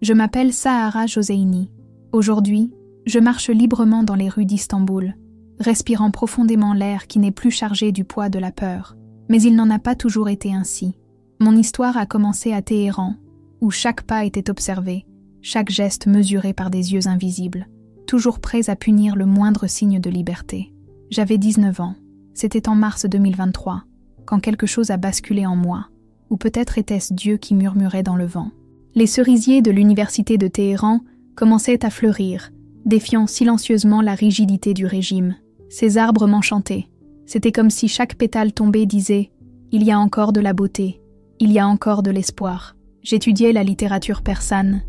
Je m'appelle Sahara Joseini. Aujourd'hui, je marche librement dans les rues d'Istanbul, respirant profondément l'air qui n'est plus chargé du poids de la peur. Mais il n'en a pas toujours été ainsi. Mon histoire a commencé à Téhéran, où chaque pas était observé, chaque geste mesuré par des yeux invisibles, toujours prêts à punir le moindre signe de liberté. J'avais 19 ans. C'était en mars 2023, quand quelque chose a basculé en moi, ou peut-être était-ce Dieu qui murmurait dans le vent. Les cerisiers de l'université de Téhéran commençaient à fleurir, défiant silencieusement la rigidité du régime. Ces arbres m'enchantaient. C'était comme si chaque pétale tombé disait « Il y a encore de la beauté, il y a encore de l'espoir ». J'étudiais la littérature persane,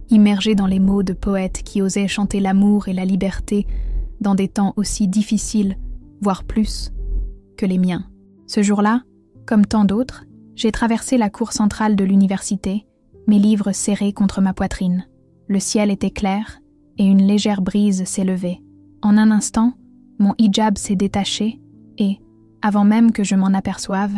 immergée dans les mots de poètes qui osaient chanter l'amour et la liberté dans des temps aussi difficiles, voire plus, que les miens. Ce jour-là, comme tant d'autres, j'ai traversé la cour centrale de l'université, mes livres serrés contre ma poitrine. Le ciel était clair et une légère brise s'élevait. En un instant, mon hijab s'est détaché et, avant même que je m'en aperçoive,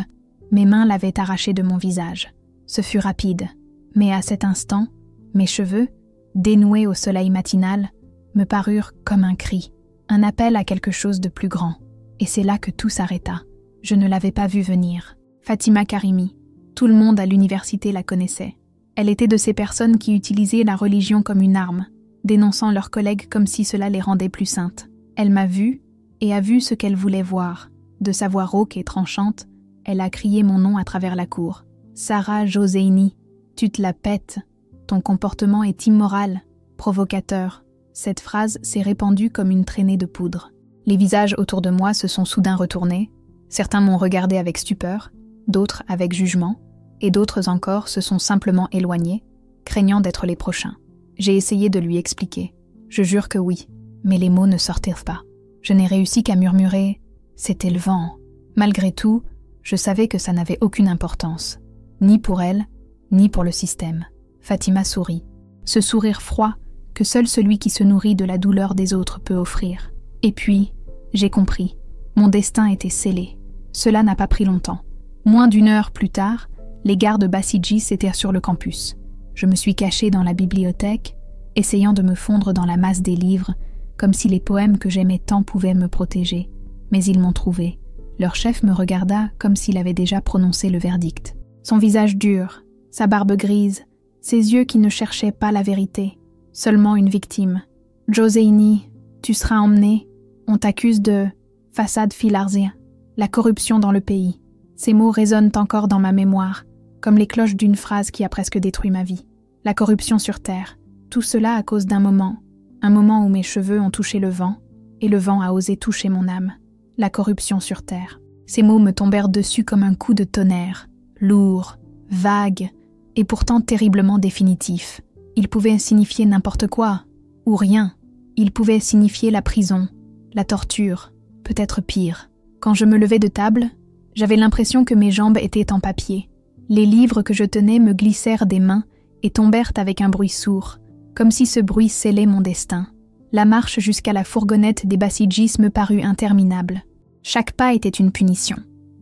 mes mains l'avaient arraché de mon visage. Ce fut rapide, mais à cet instant, mes cheveux, dénoués au soleil matinal, me parurent comme un cri, un appel à quelque chose de plus grand. Et c'est là que tout s'arrêta. Je ne l'avais pas vue venir. Fatima Karimi, tout le monde à l'université la connaissait. Elle était de ces personnes qui utilisaient la religion comme une arme, dénonçant leurs collègues comme si cela les rendait plus saintes. Elle m'a vue et a vu ce qu'elle voulait voir. De sa voix rauque et tranchante, elle a crié mon nom à travers la cour. « Sahara Joseini, tu te la pètes. Ton comportement est immoral, provocateur. » Cette phrase s'est répandue comme une traînée de poudre. Les visages autour de moi se sont soudain retournés. Certains m'ont regardé avec stupeur, d'autres avec jugement, et d'autres encore se sont simplement éloignés, craignant d'être les prochains. J'ai essayé de lui expliquer. Je jure que oui, mais les mots ne sortirent pas. Je n'ai réussi qu'à murmurer « C'était le vent ». Malgré tout, je savais que ça n'avait aucune importance, ni pour elle, ni pour le système. Fatima sourit. Ce sourire froid que seul celui qui se nourrit de la douleur des autres peut offrir. Et puis, j'ai compris. Mon destin était scellé. Cela n'a pas pris longtemps. Moins d'1 heure plus tard, les gardes Bassidjis étaient sur le campus. Je me suis cachée dans la bibliothèque, essayant de me fondre dans la masse des livres, comme si les poèmes que j'aimais tant pouvaient me protéger. Mais ils m'ont trouvée. Leur chef me regarda comme s'il avait déjà prononcé le verdict. Son visage dur, sa barbe grise, ses yeux qui ne cherchaient pas la vérité, seulement une victime. « Joseini, tu seras emmené. On t'accuse de façade filarzia, la corruption dans le pays. » Ces mots résonnent encore dans ma mémoire, comme les cloches d'une phrase qui a presque détruit ma vie. La corruption sur terre, tout cela à cause d'un moment, un moment où mes cheveux ont touché le vent, et le vent a osé toucher mon âme. La corruption sur terre. Ces mots me tombèrent dessus comme un coup de tonnerre, lourd, vague, et pourtant terriblement définitif. Ils pouvaient signifier n'importe quoi, ou rien. Ils pouvaient signifier la prison, la torture, peut-être pire. Quand je me levais de table, j'avais l'impression que mes jambes étaient en papier. Les livres que je tenais me glissèrent des mains et tombèrent avec un bruit sourd, comme si ce bruit scellait mon destin. La marche jusqu'à la fourgonnette des Bassidjis me parut interminable. Chaque pas était une punition.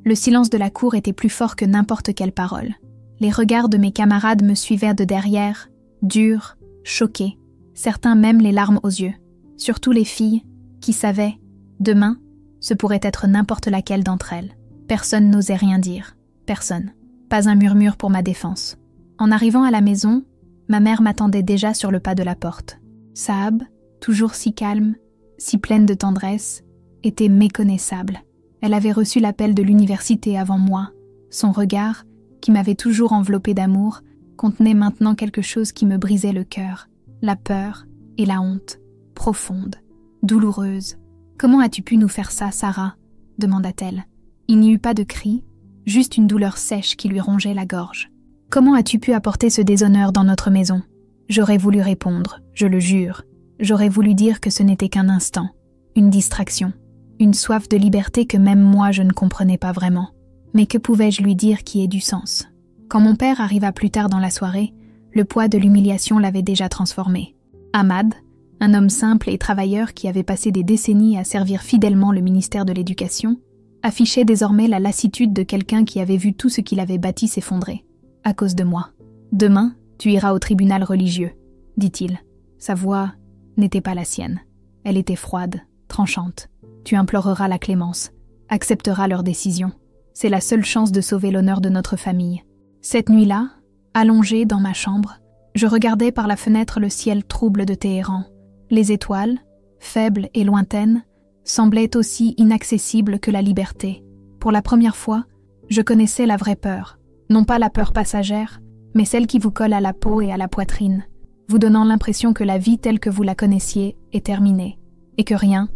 Le silence de la cour était plus fort que n'importe quelle parole. Les regards de mes camarades me suivaient de derrière, durs, choqués, certains même les larmes aux yeux. Surtout les filles, qui savaient, demain, ce pourrait être n'importe laquelle d'entre elles. Personne n'osait rien dire. Personne. Pas un murmure pour ma défense. En arrivant à la maison, ma mère m'attendait déjà sur le pas de la porte. Saab, toujours si calme, si pleine de tendresse, était méconnaissable. Elle avait reçu l'appel de l'université avant moi. Son regard, qui m'avait toujours enveloppée d'amour, contenait maintenant quelque chose qui me brisait le cœur. La peur et la honte, profonde, douloureuse. « Comment as-tu pu nous faire ça, Sarah ?» demanda-t-elle. Il n'y eut pas de cri, juste une douleur sèche qui lui rongeait la gorge. « Comment as-tu pu apporter ce déshonneur dans notre maison ?» J'aurais voulu répondre, je le jure. J'aurais voulu dire que ce n'était qu'un instant, une distraction, une soif de liberté que même moi je ne comprenais pas vraiment. Mais que pouvais-je lui dire qui ait du sens? Quand mon père arriva plus tard dans la soirée, le poids de l'humiliation l'avait déjà transformé. Ahmad, un homme simple et travailleur qui avait passé des décennies à servir fidèlement le ministère de l'Éducation, affichait désormais la lassitude de quelqu'un qui avait vu tout ce qu'il avait bâti s'effondrer. À cause de moi. Demain, tu iras au tribunal religieux. dit-il. Sa voix n'était pas la sienne. Elle était froide, tranchante. Tu imploreras la clémence, accepteras leur décision. C'est la seule chance de sauver l'honneur de notre famille. Cette nuit-là, allongée dans ma chambre, je regardais par la fenêtre le ciel trouble de Téhéran. Les étoiles, faibles et lointaines, semblaient aussi inaccessibles que la liberté. Pour la première fois, je connaissais la vraie peur. Non pas la peur passagère, mais celle qui vous colle à la peau et à la poitrine, vous donnant l'impression que la vie telle que vous la connaissiez est terminée, et que rien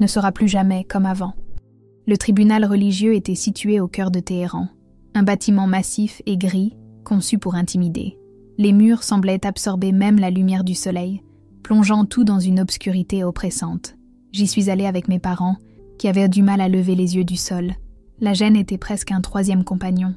ne sera plus jamais comme avant. Le tribunal religieux était situé au cœur de Téhéran, un bâtiment massif et gris, conçu pour intimider. Les murs semblaient absorber même la lumière du soleil, plongeant tout dans une obscurité oppressante. J'y suis allée avec mes parents, qui avaient du mal à lever les yeux du sol. La gêne était presque un troisième compagnon.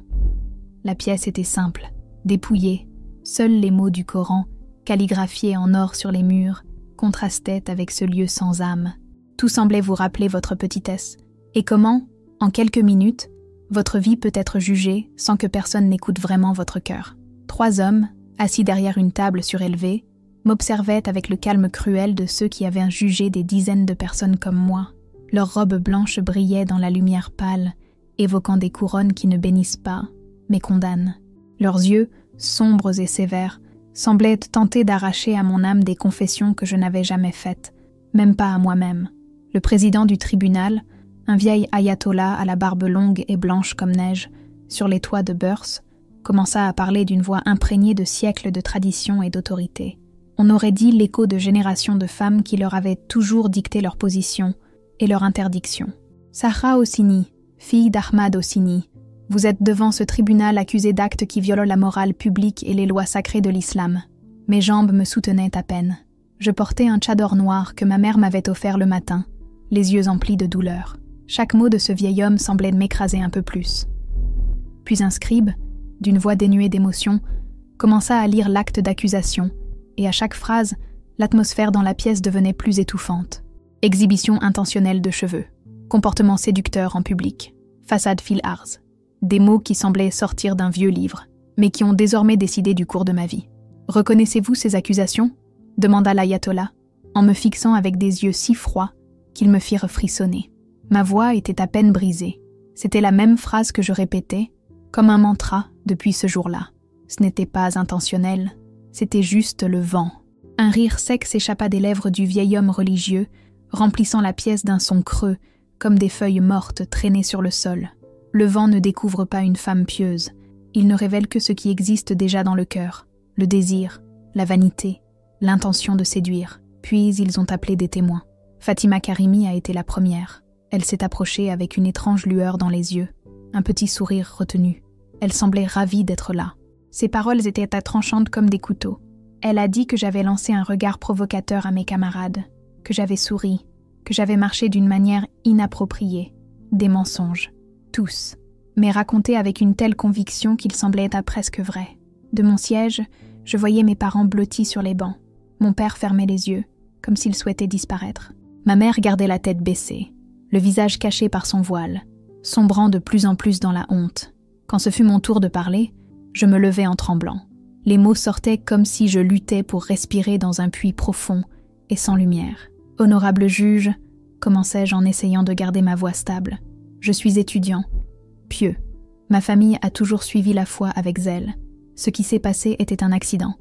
La pièce était simple, dépouillée. Seuls les mots du Coran, calligraphiés en or sur les murs, contrastaient avec ce lieu sans âme. Tout semblait vous rappeler votre petitesse. Et comment, en quelques minutes, votre vie peut être jugée sans que personne n'écoute vraiment votre cœur. 3 hommes, assis derrière une table surélevée, m'observaient avec le calme cruel de ceux qui avaient jugé des dizaines de personnes comme moi. Leurs robes blanches brillaient dans la lumière pâle, évoquant des couronnes qui ne bénissent pas, mais condamnent. Leurs yeux, sombres et sévères, semblaient tenter d'arracher à mon âme des confessions que je n'avais jamais faites, même pas à moi-même. Le président du tribunal, un vieil ayatollah à la barbe longue et blanche comme neige, sur les toits de Beurs, commença à parler d'une voix imprégnée de siècles de tradition et d'autorité. On aurait dit l'écho de générations de femmes qui leur avaient toujours dicté leur position et leur interdiction. Sahra Hosseini, fille d'Ahmad Hosseini, vous êtes devant ce tribunal accusé d'actes qui violent la morale publique et les lois sacrées de l'islam. Mes jambes me soutenaient à peine. Je portais un tchador noir que ma mère m'avait offert le matin, les yeux emplis de douleur. Chaque mot de ce vieil homme semblait m'écraser un peu plus. Puis un scribe, d'une voix dénuée d'émotion, commença à lire l'acte d'accusation, et à chaque phrase, l'atmosphère dans la pièce devenait plus étouffante. Exhibition intentionnelle de cheveux, comportement séducteur en public, façade fil arz. Des mots qui semblaient sortir d'un vieux livre, mais qui ont désormais décidé du cours de ma vie. « Reconnaissez-vous ces accusations » demanda l'ayatollah, en me fixant avec des yeux si froids qu'ils me firent frissonner. Ma voix était à peine brisée. C'était la même phrase que je répétais, comme un mantra, depuis ce jour-là. Ce n'était pas intentionnel, c'était juste le vent. Un rire sec s'échappa des lèvres du vieil homme religieux, remplissant la pièce d'un son creux, comme des feuilles mortes traînées sur le sol. Le vent ne découvre pas une femme pieuse, il ne révèle que ce qui existe déjà dans le cœur, le désir, la vanité, l'intention de séduire. Puis ils ont appelé des témoins. Fatima Karimi a été la première. Elle s'est approchée avec une étrange lueur dans les yeux, un petit sourire retenu. Elle semblait ravie d'être là. Ses paroles étaient tranchantes comme des couteaux. Elle a dit que j'avais lancé un regard provocateur à mes camarades, que j'avais souri, que j'avais marché d'une manière inappropriée. Des mensonges. Tous, mais racontés avec une telle conviction qu'ils semblaient presque vrais. De mon siège, je voyais mes parents blottis sur les bancs. Mon père fermait les yeux, comme s'il souhaitait disparaître. Ma mère gardait la tête baissée, le visage caché par son voile, sombrant de plus en plus dans la honte. Quand ce fut mon tour de parler, je me levai en tremblant. Les mots sortaient comme si je luttais pour respirer dans un puits profond et sans lumière. « Honorable juge », commençai-je en essayant de garder ma voix stable. Je suis étudiant, pieux. Ma famille a toujours suivi la foi avec zèle. Ce qui s'est passé était un accident.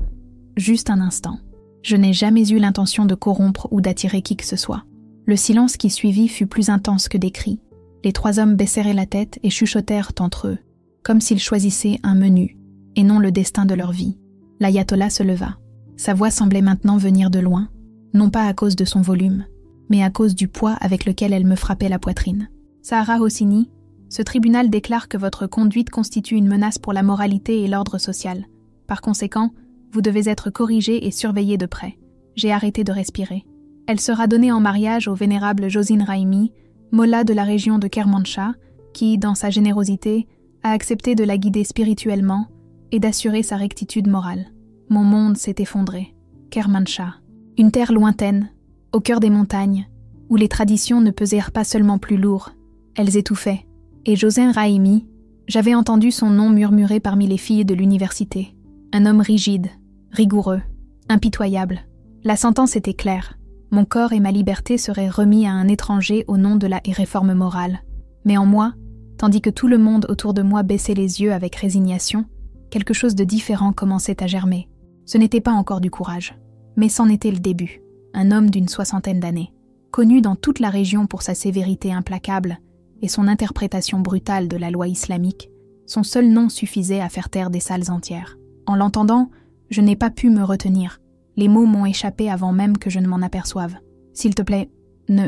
Juste un instant. Je n'ai jamais eu l'intention de corrompre ou d'attirer qui que ce soit. Le silence qui suivit fut plus intense que des cris. Les 3 hommes baissèrent la tête et chuchotèrent entre eux, comme s'ils choisissaient un menu, et non le destin de leur vie. L'ayatollah se leva. Sa voix semblait maintenant venir de loin, non pas à cause de son volume, mais à cause du poids avec lequel elle me frappait la poitrine. Sahra Hosseini, ce tribunal déclare que votre conduite constitue une menace pour la moralité et l'ordre social. Par conséquent, vous devez être corrigée et surveillée de près. J'ai arrêté de respirer. Elle sera donnée en mariage au vénérable Josin Raimi, mollah de la région de Kermanshah, qui, dans sa générosité, a accepté de la guider spirituellement et d'assurer sa rectitude morale. Mon monde s'est effondré. Kermanshah, une terre lointaine, au cœur des montagnes, où les traditions ne pesèrent pas seulement plus lourd, elles étouffaient. Et Josin Raimi, j'avais entendu son nom murmurer parmi les filles de l'université. Un homme rigide, rigoureux, Impitoyable. La sentence était claire. Mon corps et ma liberté seraient remis à un étranger au nom de la réforme morale. Mais en moi, tandis que tout le monde autour de moi baissait les yeux avec résignation, quelque chose de différent commençait à germer. Ce n'était pas encore du courage, mais c'en était le début. Un homme d'une 60aine d'années, connu dans toute la région pour sa sévérité implacable et son interprétation brutale de la loi islamique, son seul nom suffisait à faire taire des salles entières. En l'entendant, je n'ai pas pu me retenir. Les mots m'ont échappé avant même que je ne m'en aperçoive. S'il te plaît, ne...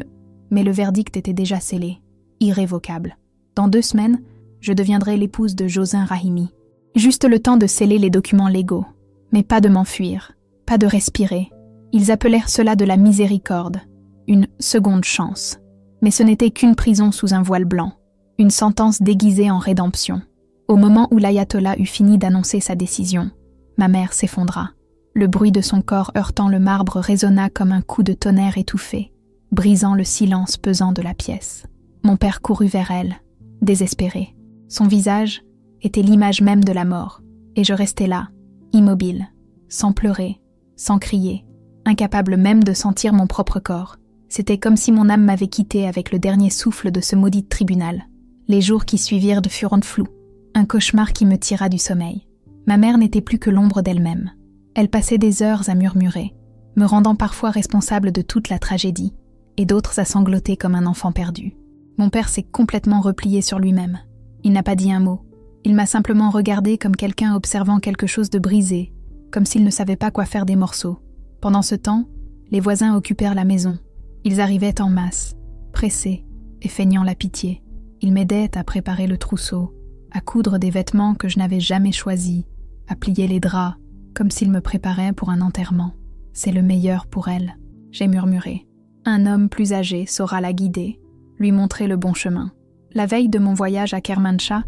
Mais le verdict était déjà scellé, irrévocable. Dans 2 semaines, je deviendrai l'épouse de Josin Rahimi. Juste le temps de sceller les documents légaux, mais pas de m'enfuir, pas de respirer. Ils appelèrent cela de la miséricorde, une seconde chance. Mais ce n'était qu'une prison sous un voile blanc, une sentence déguisée en rédemption. Au moment où l'ayatollah eut fini d'annoncer sa décision, ma mère s'effondra. Le bruit de son corps heurtant le marbre résonna comme un coup de tonnerre étouffé, brisant le silence pesant de la pièce. Mon père courut vers elle, désespéré. Son visage était l'image même de la mort, et je restais là, immobile, sans pleurer, sans crier, incapable même de sentir mon propre corps. C'était comme si mon âme m'avait quitté avec le dernier souffle de ce maudit tribunal. Les jours qui suivirent furent flous, un cauchemar qui me tira du sommeil. Ma mère n'était plus que l'ombre d'elle-même. Elle passait des heures à murmurer, me rendant parfois responsable de toute la tragédie, et d'autres à sangloter comme un enfant perdu. Mon père s'est complètement replié sur lui-même. Il n'a pas dit un mot. Il m'a simplement regardé comme quelqu'un observant quelque chose de brisé, comme s'il ne savait pas quoi faire des morceaux. Pendant ce temps, les voisins occupèrent la maison. Ils arrivaient en masse, pressés et feignant la pitié. Ils m'aidaient à préparer le trousseau, à coudre des vêtements que je n'avais jamais choisis, à plier les draps, comme s'ils me préparaient pour un enterrement. C'est le meilleur pour elle, j'ai murmuré. Un homme plus âgé saura la guider, lui montrer le bon chemin. La veille de mon voyage à Kermanshah,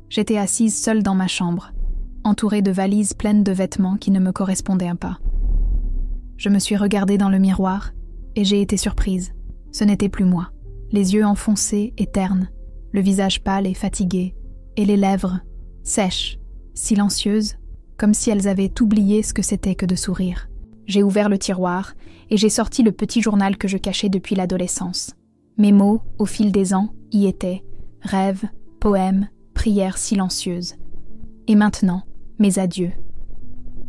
j'étais assise seule dans ma chambre, entourée de valises pleines de vêtements qui ne me correspondaient pas. Je me suis regardée dans le miroir et j'ai été surprise. Ce n'était plus moi. Les yeux enfoncés et ternes, le visage pâle et fatigué, et les lèvres sèches, silencieuses, comme si elles avaient oublié ce que c'était que de sourire. J'ai ouvert le tiroir et j'ai sorti le petit journal que je cachais depuis l'adolescence. Mes mots, au fil des ans, y étaient rêves, poèmes, prières silencieuses. Et maintenant, mes adieux.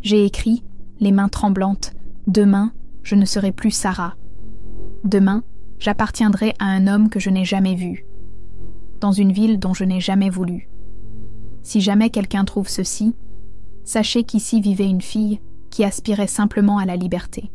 J'ai écrit, les mains tremblantes, demain, je ne serai plus Sarah. Demain, j'appartiendrai à un homme que je n'ai jamais vu, dans une ville dont je n'ai jamais voulu. Si jamais quelqu'un trouve ceci, sachez qu'ici vivait une fille qui aspirait simplement à la liberté.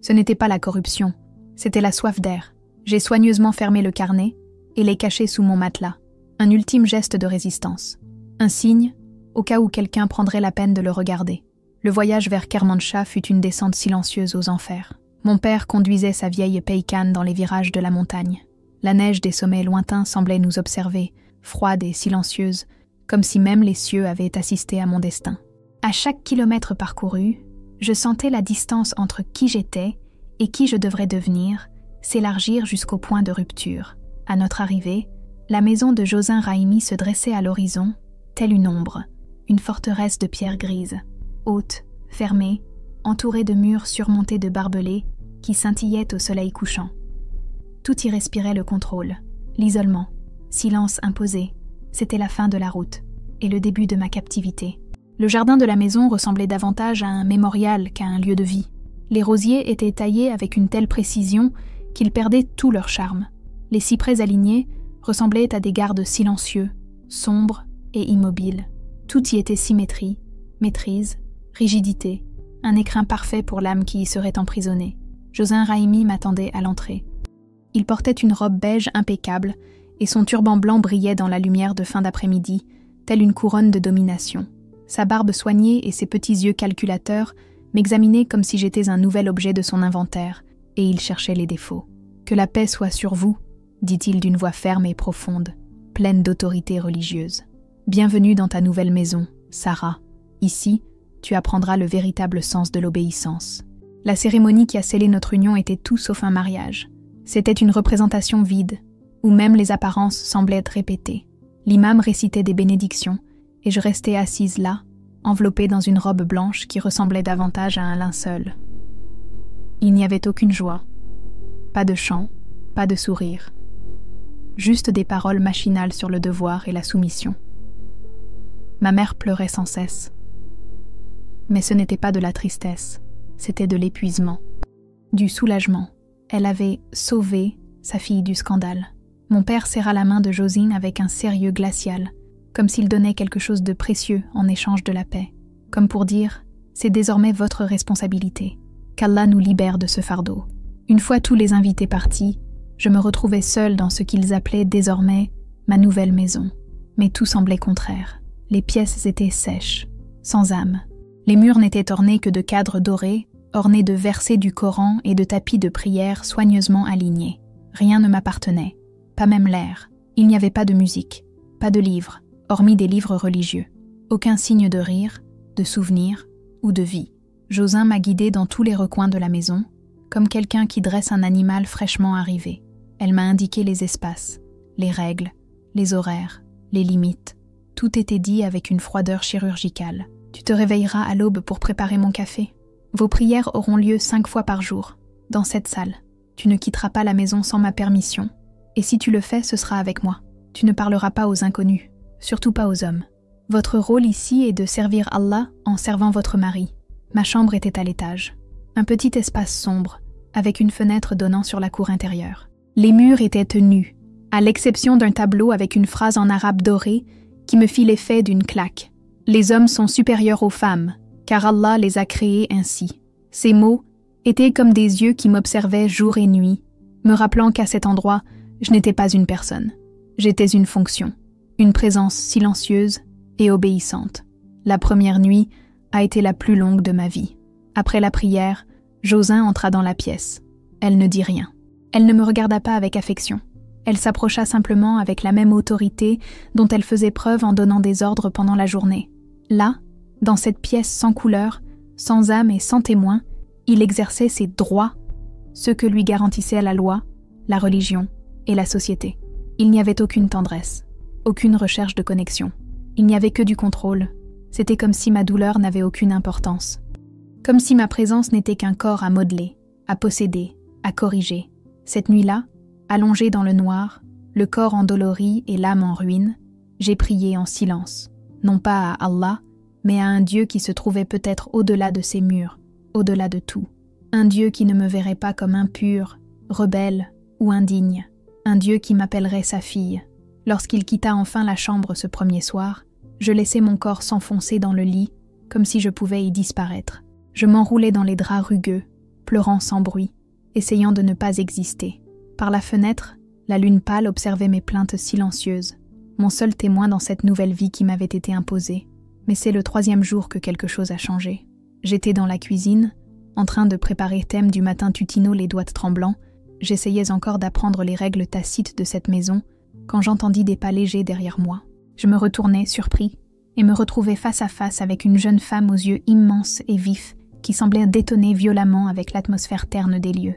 Ce n'était pas la corruption, c'était la soif d'air. J'ai soigneusement fermé le carnet et l'ai caché sous mon matelas, un ultime geste de résistance. Un signe, au cas où quelqu'un prendrait la peine de le regarder. Le voyage vers Kermanshah fut une descente silencieuse aux enfers. Mon père conduisait sa vieille Paykan dans les virages de la montagne. La neige des sommets lointains semblait nous observer, froide et silencieuse, comme si même les cieux avaient assisté à mon destin. À chaque kilomètre parcouru, je sentais la distance entre qui j'étais et qui je devrais devenir s'élargir jusqu'au point de rupture. À notre arrivée, la maison de Josin Rahimi se dressait à l'horizon, telle une ombre, une forteresse de pierre grise, haute, fermée, entourée de murs surmontés de barbelés qui scintillaient au soleil couchant. Tout y respirait le contrôle, l'isolement, silence imposé. C'était la fin de la route et le début de ma captivité. Le jardin de la maison ressemblait davantage à un mémorial qu'à un lieu de vie. Les rosiers étaient taillés avec une telle précision qu'ils perdaient tout leur charme. Les cyprès alignés ressemblaient à des gardes silencieux, sombres et immobiles. Tout y était symétrie, maîtrise, rigidité, un écrin parfait pour l'âme qui y serait emprisonnée. Josin Rahimi m'attendait à l'entrée. Il portait une robe beige impeccable et son turban blanc brillait dans la lumière de fin d'après-midi, telle une couronne de domination. Sa barbe soignée et ses petits yeux calculateurs m'examinaient comme si j'étais un nouvel objet de son inventaire, et il cherchait les défauts. « Que la paix soit sur vous », dit-il d'une voix ferme et profonde, pleine d'autorité religieuse. « Bienvenue dans ta nouvelle maison, Sarah. Ici, tu apprendras le véritable sens de l'obéissance. » La cérémonie qui a scellé notre union était tout sauf un mariage. C'était une représentation vide, où même les apparences semblaient être répétées. L'imam récitait des bénédictions, et je restais assise là, enveloppée dans une robe blanche qui ressemblait davantage à un linceul. Il n'y avait aucune joie, pas de chant, pas de sourire, juste des paroles machinales sur le devoir et la soumission. Ma mère pleurait sans cesse. Mais ce n'était pas de la tristesse, c'était de l'épuisement, du soulagement. Elle avait sauvé sa fille du scandale. Mon père serra la main de Josine avec un sérieux glacial, comme s'il donnait quelque chose de précieux en échange de la paix, comme pour dire « c'est désormais votre responsabilité, qu'Allah nous libère de ce fardeau ». Une fois tous les invités partis, je me retrouvais seule dans ce qu'ils appelaient désormais ma nouvelle maison. Mais tout semblait contraire. Les pièces étaient sèches, sans âme. Les murs n'étaient ornés que de cadres dorés, ornés de versets du Coran et de tapis de prière soigneusement alignés. Rien ne m'appartenait, pas même l'air. Il n'y avait pas de musique, pas de livres, hormis des livres religieux. Aucun signe de rire, de souvenir ou de vie. Josin m'a guidée dans tous les recoins de la maison, comme quelqu'un qui dresse un animal fraîchement arrivé. Elle m'a indiqué les espaces, les règles, les horaires, les limites. Tout était dit avec une froideur chirurgicale. Tu te réveilleras à l'aube pour préparer mon café. Vos prières auront lieu 5 fois par jour, dans cette salle. Tu ne quitteras pas la maison sans ma permission. Et si tu le fais, ce sera avec moi. Tu ne parleras pas aux inconnus, surtout pas aux hommes. Votre rôle ici est de servir Allah en servant votre mari. Ma chambre était à l'étage. Un petit espace sombre, avec une fenêtre donnant sur la cour intérieure. Les murs étaient nus, à l'exception d'un tableau avec une phrase en arabe doré qui me fit l'effet d'une claque. Les hommes sont supérieurs aux femmes, car Allah les a créés ainsi. Ces mots étaient comme des yeux qui m'observaient jour et nuit, me rappelant qu'à cet endroit, je n'étais pas une personne. J'étais une fonction, une présence silencieuse et obéissante. La première nuit a été la plus longue de ma vie. Après la prière, Josin entra dans la pièce. Elle ne dit rien. Elle ne me regarda pas avec affection. Elle s'approcha simplement avec la même autorité dont elle faisait preuve en donnant des ordres pendant la journée. Là, dans cette pièce sans couleur, sans âme et sans témoin, il exerçait ses droits, ceux que lui garantissaient la loi, la religion et la société. Il n'y avait aucune tendresse, aucune recherche de connexion. Il n'y avait que du contrôle. C'était comme si ma douleur n'avait aucune importance. Comme si ma présence n'était qu'un corps à modeler, à posséder, à corriger. Cette nuit-là, allongée dans le noir, le corps endolori et l'âme en ruine, j'ai prié en silence, non pas à Allah, mais à un Dieu qui se trouvait peut-être au-delà de ces murs, au-delà de tout. Un Dieu qui ne me verrait pas comme impur, rebelle ou indigne. Un Dieu qui m'appellerait sa fille. Lorsqu'il quitta enfin la chambre ce premier soir, je laissai mon corps s'enfoncer dans le lit, comme si je pouvais y disparaître. Je m'enroulais dans les draps rugueux, pleurant sans bruit, essayant de ne pas exister. Par la fenêtre, la lune pâle observait mes plaintes silencieuses, mon seul témoin dans cette nouvelle vie qui m'avait été imposée. Mais c'est le 3e jour que quelque chose a changé. J'étais dans la cuisine, en train de préparer thème du matin tutino les doigts tremblants. J'essayais encore d'apprendre les règles tacites de cette maison quand j'entendis des pas légers derrière moi. Je me retournai, surpris, et me retrouvai face à face avec une jeune femme aux yeux immenses et vifs qui semblait détonner violemment avec l'atmosphère terne des lieux.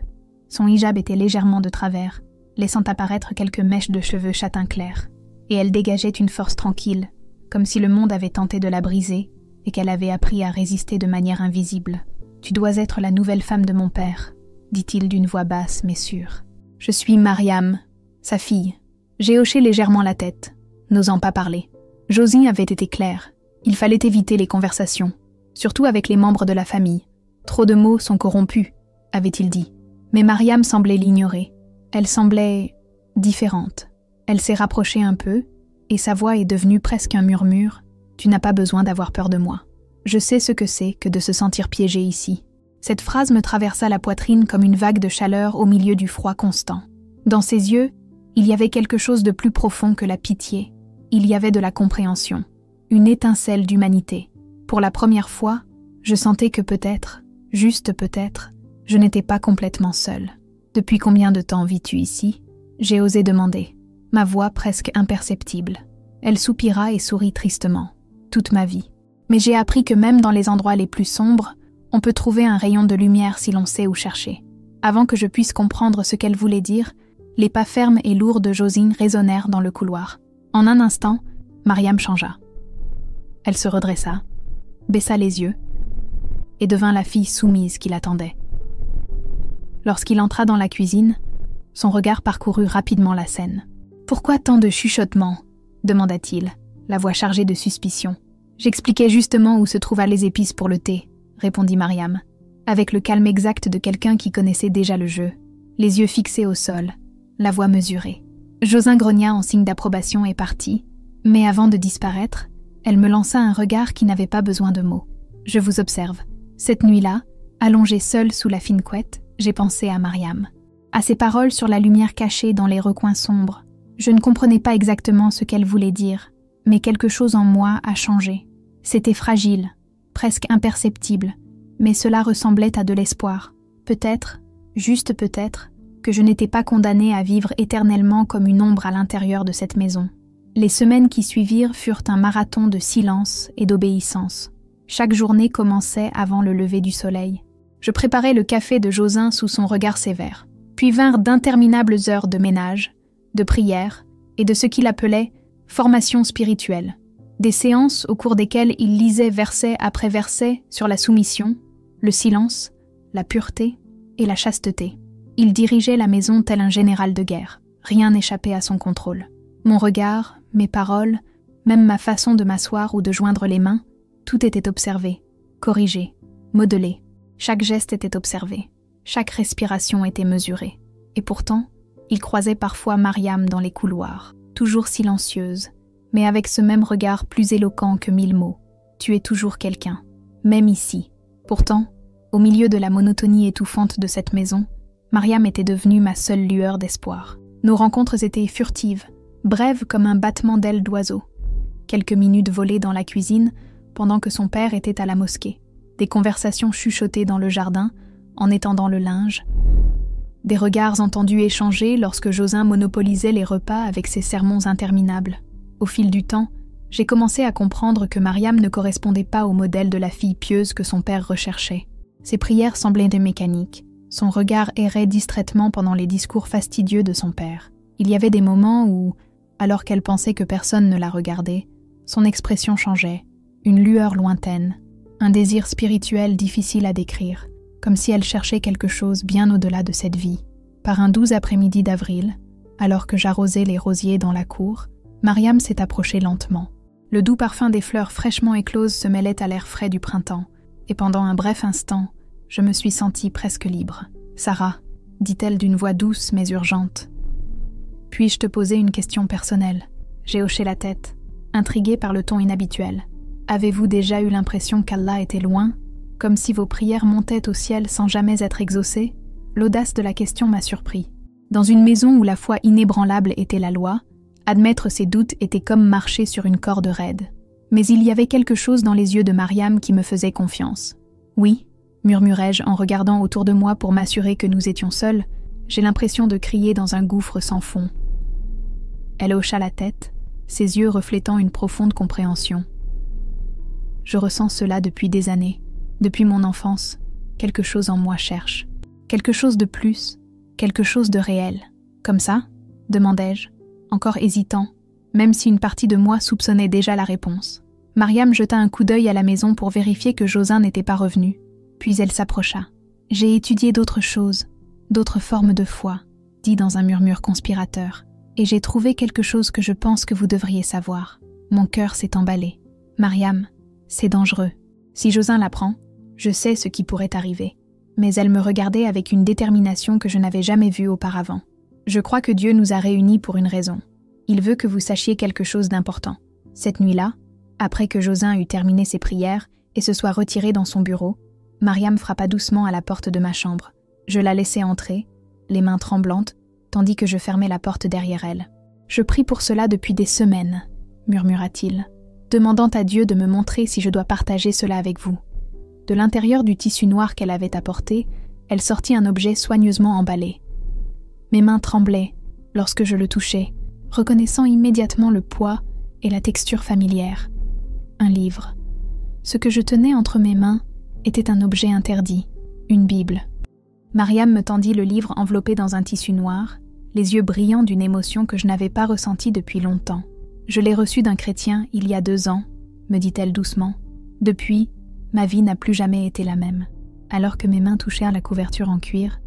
Son hijab était légèrement de travers, laissant apparaître quelques mèches de cheveux châtain clair, et elle dégageait une force tranquille, comme si le monde avait tenté de la briser et qu'elle avait appris à résister de manière invisible. « Tu dois être la nouvelle femme de mon père », dit-il d'une voix basse mais sûre. « Je suis Mariam, sa fille. » J'ai hoché légèrement la tête, n'osant pas parler. Josie avait été claire. Il fallait éviter les conversations, surtout avec les membres de la famille. Trop de mots sont corrompus, avait-il dit. Mais Mariam semblait l'ignorer. Elle semblait différente. Elle s'est rapprochée un peu, et sa voix est devenue presque un murmure. « Tu n'as pas besoin d'avoir peur de moi. Je sais ce que c'est que de se sentir piégé ici. » Cette phrase me traversa la poitrine comme une vague de chaleur au milieu du froid constant. Dans ses yeux, il y avait quelque chose de plus profond que la pitié. Il y avait de la compréhension, une étincelle d'humanité. Pour la première fois, je sentais que peut-être, juste peut-être, je n'étais pas complètement seule. « Depuis combien de temps vis-tu ici ?» J'ai osé demander, ma voix presque imperceptible. Elle soupira et sourit tristement. « Toute ma vie. Mais j'ai appris que même dans les endroits les plus sombres, on peut trouver un rayon de lumière si l'on sait où chercher. » Avant que je puisse comprendre ce qu'elle voulait dire, les pas fermes et lourds de Josine résonnèrent dans le couloir. En un instant, Mariam changea. Elle se redressa, baissa les yeux et devint la fille soumise qu'il attendait. Lorsqu'il entra dans la cuisine, son regard parcourut rapidement la scène. « Pourquoi tant de chuchotements ?» demanda-t-il, la voix chargée de suspicion. « J'expliquais justement où se trouvaient les épices pour le thé, » répondit Mariam, avec le calme exact de quelqu'un qui connaissait déjà le jeu, les yeux fixés au sol, la voix mesurée. Josin grogna en signe d'approbation et partit, mais avant de disparaître, elle me lança un regard qui n'avait pas besoin de mots. « Je vous observe. Cette nuit-là, allongée seule sous la fine couette, j'ai pensé à Mariam. À ses paroles sur la lumière cachée dans les recoins sombres. Je ne comprenais pas exactement ce qu'elle voulait dire, mais quelque chose en moi a changé. C'était fragile, presque imperceptible, mais cela ressemblait à de l'espoir. Peut-être, juste peut-être, que je n'étais pas condamnée à vivre éternellement comme une ombre à l'intérieur de cette maison. Les semaines qui suivirent furent un marathon de silence et d'obéissance. Chaque journée commençait avant le lever du soleil. Je préparais le café de Josin sous son regard sévère. Puis vinrent d'interminables heures de ménage, de prière et de ce qu'il appelait « formation spirituelle ». Des séances au cours desquelles il lisait verset après verset sur la soumission, le silence, la pureté et la chasteté. Il dirigeait la maison tel un général de guerre. Rien n'échappait à son contrôle. Mon regard, mes paroles, même ma façon de m'asseoir ou de joindre les mains, tout était observé, corrigé, modelé. Chaque geste était observé, chaque respiration était mesurée. Et pourtant, il croisait parfois Mariam dans les couloirs, toujours silencieuse, mais avec ce même regard plus éloquent que 1000 mots. Tu es toujours quelqu'un, même ici. Pourtant, au milieu de la monotonie étouffante de cette maison, Mariam était devenue ma seule lueur d'espoir. Nos rencontres étaient furtives, brèves comme un battement d'ailes d'oiseau. Quelques minutes volées dans la cuisine, pendant que son père était à la mosquée. Des conversations chuchotées dans le jardin, en étendant le linge. Des regards entendus échangés lorsque Josin monopolisait les repas avec ses sermons interminables. Au fil du temps, j'ai commencé à comprendre que Mariam ne correspondait pas au modèle de la fille pieuse que son père recherchait. Ses prières semblaient des mécaniques. Son regard errait distraitement pendant les discours fastidieux de son père. Il y avait des moments où, alors qu'elle pensait que personne ne la regardait, son expression changeait, une lueur lointaine, un désir spirituel difficile à décrire, comme si elle cherchait quelque chose bien au-delà de cette vie. Par un doux après-midi d'avril, alors que j'arrosais les rosiers dans la cour, Mariam s'est approchée lentement. Le doux parfum des fleurs fraîchement écloses se mêlait à l'air frais du printemps, et pendant un bref instant, je me suis sentie presque libre. « Sarah », dit-elle d'une voix douce mais urgente. « Puis-je te poser une question personnelle ?» J'ai hoché la tête, intriguée par le ton inhabituel. « Avez-vous déjà eu l'impression qu'Allah était loin, comme si vos prières montaient au ciel sans jamais être exaucées ?» L'audace de la question m'a surpris. Dans une maison où la foi inébranlable était la loi, admettre ses doutes était comme marcher sur une corde raide. Mais il y avait quelque chose dans les yeux de Mariam qui me faisait confiance. « Oui », murmurai-je en regardant autour de moi pour m'assurer que nous étions seuls, j'ai l'impression de crier dans un gouffre sans fond. Elle hocha la tête, ses yeux reflétant une profonde compréhension. Je ressens cela depuis des années, depuis mon enfance. Quelque chose en moi cherche. Quelque chose de plus, quelque chose de réel. Comme ça ? Demandai-je, encore hésitant, même si une partie de moi soupçonnait déjà la réponse. Mariam jeta un coup d'œil à la maison pour vérifier que Josin n'était pas revenu. Puis elle s'approcha. « J'ai étudié d'autres choses, d'autres formes de foi, » dit dans un murmure conspirateur. « Et j'ai trouvé quelque chose que je pense que vous devriez savoir. Mon cœur s'est emballé. Mariam, c'est dangereux. Si Josin l'apprend, je sais ce qui pourrait arriver. » Mais elle me regardait avec une détermination que je n'avais jamais vue auparavant. « Je crois que Dieu nous a réunis pour une raison. Il veut que vous sachiez quelque chose d'important. Cette nuit-là, après que Josin eut terminé ses prières et se soit retiré dans son bureau, Mariam frappa doucement à la porte de ma chambre. Je la laissai entrer, les mains tremblantes, tandis que je fermais la porte derrière elle. « Je prie pour cela depuis des semaines, » murmura-t-il, demandant à Dieu de me montrer si je dois partager cela avec vous. De l'intérieur du tissu noir qu'elle avait apporté, elle sortit un objet soigneusement emballé. Mes mains tremblaient lorsque je le touchais, reconnaissant immédiatement le poids et la texture familière. Un livre. Ce que je tenais entre mes mains était un objet interdit, une Bible. Mariam me tendit le livre enveloppé dans un tissu noir, les yeux brillants d'une émotion que je n'avais pas ressentie depuis longtemps. « Je l'ai reçu d'un chrétien il y a 2 ans, me dit-elle doucement. Depuis, ma vie n'a plus jamais été la même. Alors que mes mains touchèrent la couverture en cuir,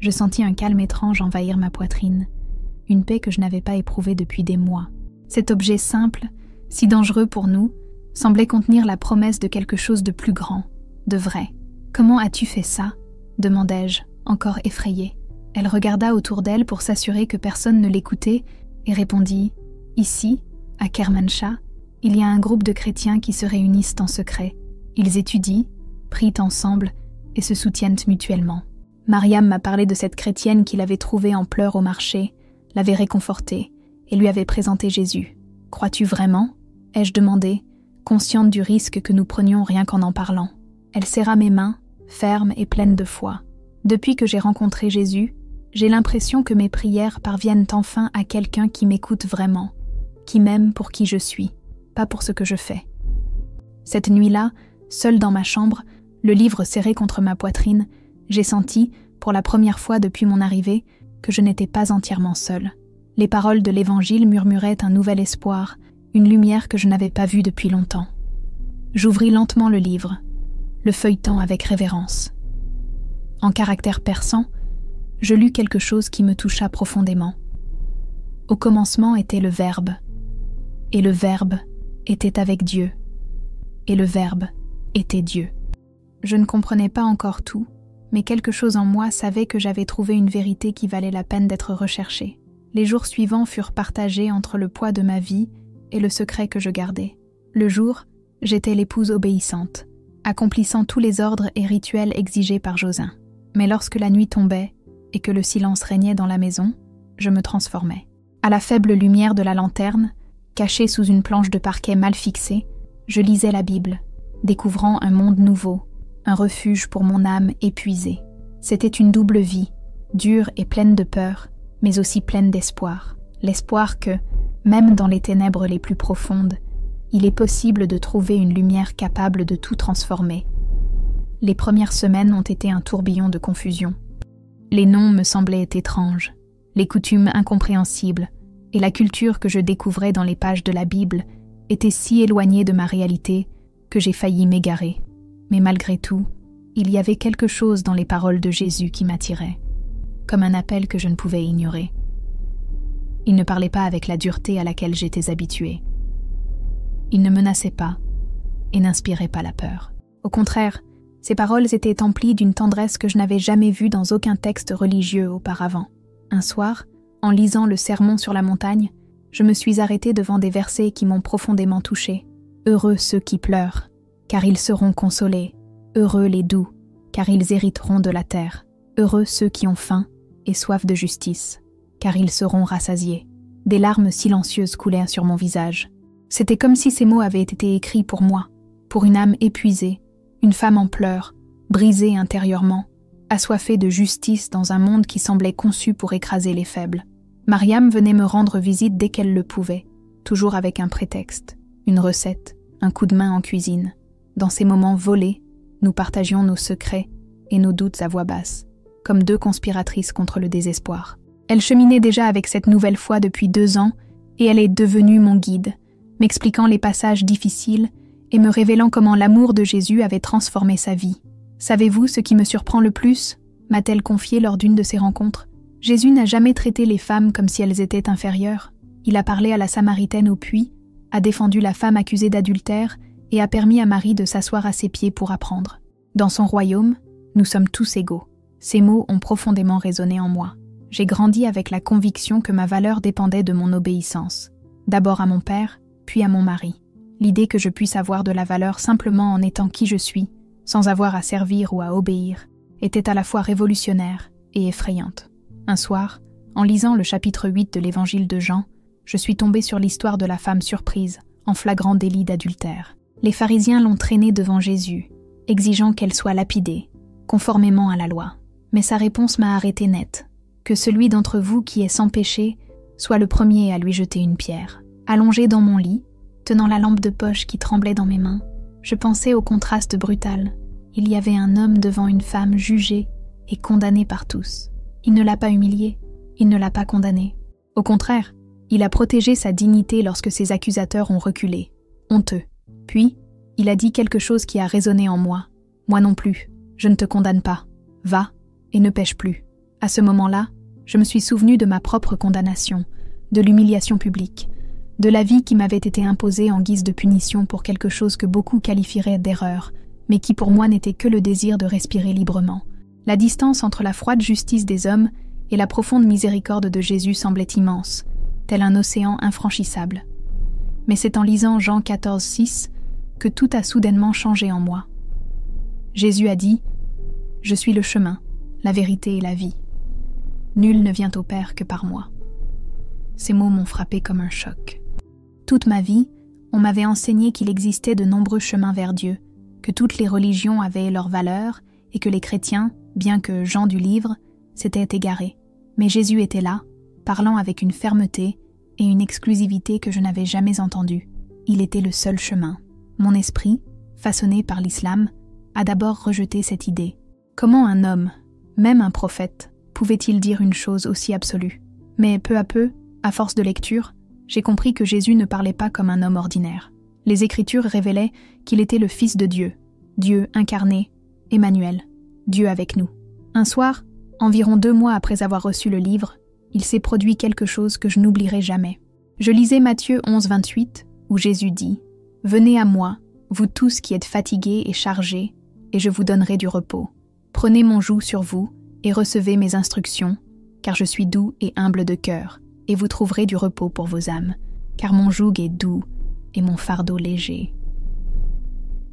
je sentis un calme étrange envahir ma poitrine, une paix que je n'avais pas éprouvée depuis des mois. Cet objet simple, si dangereux pour nous, semblait contenir la promesse de quelque chose de plus grand, de vrai. « Comment as-tu fait ça ?» demandai-je, encore effrayée. Elle regarda autour d'elle pour s'assurer que personne ne l'écoutait et répondit « Ici, à Kermanshah, il y a un groupe de chrétiens qui se réunissent en secret. Ils étudient, prient ensemble et se soutiennent mutuellement. » Mariam m'a parlé de cette chrétienne qu'il avait trouvée en pleurs au marché, l'avait réconfortée et lui avait présenté Jésus. « Crois-tu vraiment ?» ai-je demandé, consciente du risque que nous prenions rien qu'en en parlant. Elle serra mes mains, ferme et pleine de foi. Depuis que j'ai rencontré Jésus, j'ai l'impression que mes prières parviennent enfin à quelqu'un qui m'écoute vraiment, qui m'aime pour qui je suis, pas pour ce que je fais. Cette nuit-là, seule dans ma chambre, le livre serré contre ma poitrine, j'ai senti, pour la première fois depuis mon arrivée, que je n'étais pas entièrement seule. Les paroles de l'Évangile murmuraient un nouvel espoir, une lumière que je n'avais pas vue depuis longtemps. J'ouvris lentement le livre, le feuilletant avec révérence. En caractère persan, je lus quelque chose qui me toucha profondément. Au commencement était le Verbe, et le Verbe était avec Dieu, et le Verbe était Dieu. Je ne comprenais pas encore tout, mais quelque chose en moi savait que j'avais trouvé une vérité qui valait la peine d'être recherchée. Les jours suivants furent partagés entre le poids de ma vie et le secret que je gardais. Le jour, j'étais l'épouse obéissante, accomplissant tous les ordres et rituels exigés par Josin. Mais lorsque la nuit tombait et que le silence régnait dans la maison, je me transformais. À la faible lumière de la lanterne, cachée sous une planche de parquet mal fixée, je lisais la Bible, découvrant un monde nouveau, un refuge pour mon âme épuisée. C'était une double vie, dure et pleine de peur, mais aussi pleine d'espoir. L'espoir que, même dans les ténèbres les plus profondes, il est possible de trouver une lumière capable de tout transformer. Les premières semaines ont été un tourbillon de confusion. Les noms me semblaient étranges, les coutumes incompréhensibles, et la culture que je découvrais dans les pages de la Bible était si éloignée de ma réalité que j'ai failli m'égarer. Mais malgré tout, il y avait quelque chose dans les paroles de Jésus qui m'attirait, comme un appel que je ne pouvais ignorer. Il ne parlait pas avec la dureté à laquelle j'étais habituée. Il ne menaçait pas et n'inspirait pas la peur. Au contraire, ses paroles étaient emplies d'une tendresse que je n'avais jamais vue dans aucun texte religieux auparavant. Un soir, en lisant le Sermon sur la montagne, je me suis arrêtée devant des versets qui m'ont profondément touchée. « Heureux ceux qui pleurent, car ils seront consolés. Heureux les doux, car ils hériteront de la terre. Heureux ceux qui ont faim et soif de justice, car ils seront rassasiés. » Des larmes silencieuses coulèrent sur mon visage. C'était comme si ces mots avaient été écrits pour moi, pour une âme épuisée, une femme en pleurs, brisée intérieurement, assoiffée de justice dans un monde qui semblait conçu pour écraser les faibles. Mariam venait me rendre visite dès qu'elle le pouvait, toujours avec un prétexte, une recette, un coup de main en cuisine. Dans ces moments volés, nous partagions nos secrets et nos doutes à voix basse, comme deux conspiratrices contre le désespoir. Elle cheminait déjà avec cette nouvelle foi depuis 2 ans et elle est devenue mon guide, m'expliquant les passages difficiles et me révélant comment l'amour de Jésus avait transformé sa vie. « Savez-vous ce qui me surprend le plus ?» m'a-t-elle confié lors d'une de ces rencontres. Jésus n'a jamais traité les femmes comme si elles étaient inférieures. Il a parlé à la Samaritaine au puits, a défendu la femme accusée d'adultère et a permis à Marie de s'asseoir à ses pieds pour apprendre. Dans son royaume, nous sommes tous égaux. Ces mots ont profondément résonné en moi. J'ai grandi avec la conviction que ma valeur dépendait de mon obéissance. D'abord à mon père, puis à mon mari. L'idée que je puisse avoir de la valeur simplement en étant qui je suis, sans avoir à servir ou à obéir, était à la fois révolutionnaire et effrayante. Un soir, en lisant le chapitre 8 de l'Évangile de Jean, je suis tombée sur l'histoire de la femme surprise, en flagrant délit d'adultère. Les pharisiens l'ont traînée devant Jésus, exigeant qu'elle soit lapidée, conformément à la loi. Mais sa réponse m'a arrêtée net. Que celui d'entre vous qui est sans péché soit le premier à lui jeter une pierre. Allongée dans mon lit, tenant la lampe de poche qui tremblait dans mes mains, je pensais au contraste brutal. Il y avait un homme devant une femme jugée et condamnée par tous. Il ne l'a pas humiliée, il ne l'a pas condamnée. Au contraire, il a protégé sa dignité lorsque ses accusateurs ont reculé. Honteux. Puis, Il a dit quelque chose qui a résonné en moi. Moi non plus, je ne te condamne pas. Va et ne pêche plus. À ce moment-là, je me suis souvenu de ma propre condamnation, de l'humiliation publique, de la vie qui m'avait été imposée en guise de punition pour quelque chose que beaucoup qualifieraient d'erreur, mais qui pour moi n'était que le désir de respirer librement. La distance entre la froide justice des hommes et la profonde miséricorde de Jésus semblait immense, tel un océan infranchissable. Mais c'est en lisant Jean 14,6 que tout a soudainement changé en moi. Jésus a dit « Je suis le chemin, la vérité et la vie. Nul ne vient au Père que par moi. » Ces mots m'ont frappé comme un choc. Toute ma vie, on m'avait enseigné qu'il existait de nombreux chemins vers Dieu, que toutes les religions avaient leurs valeurs et que les chrétiens, bien que gens du livre, s'étaient égarés. Mais Jésus était là, parlant avec une fermeté et une exclusivité que je n'avais jamais entendues. Il était le seul chemin. Mon esprit, façonné par l'islam, a d'abord rejeté cette idée. Comment un homme, même un prophète, pouvait-il dire une chose aussi absolue? Mais peu à peu, à force de lecture, j'ai compris que Jésus ne parlait pas comme un homme ordinaire. Les Écritures révélaient qu'il était le Fils de Dieu, Dieu incarné, Emmanuel, Dieu avec nous. Un soir, environ 2 mois après avoir reçu le livre, il s'est produit quelque chose que je n'oublierai jamais. Je lisais Matthieu 11,28, où Jésus dit « Venez à moi, vous tous qui êtes fatigués et chargés, et je vous donnerai du repos. Prenez mon joug sur vous et recevez mes instructions, car je suis doux et humble de cœur, et vous trouverez du repos pour vos âmes, car mon joug est doux et mon fardeau léger. »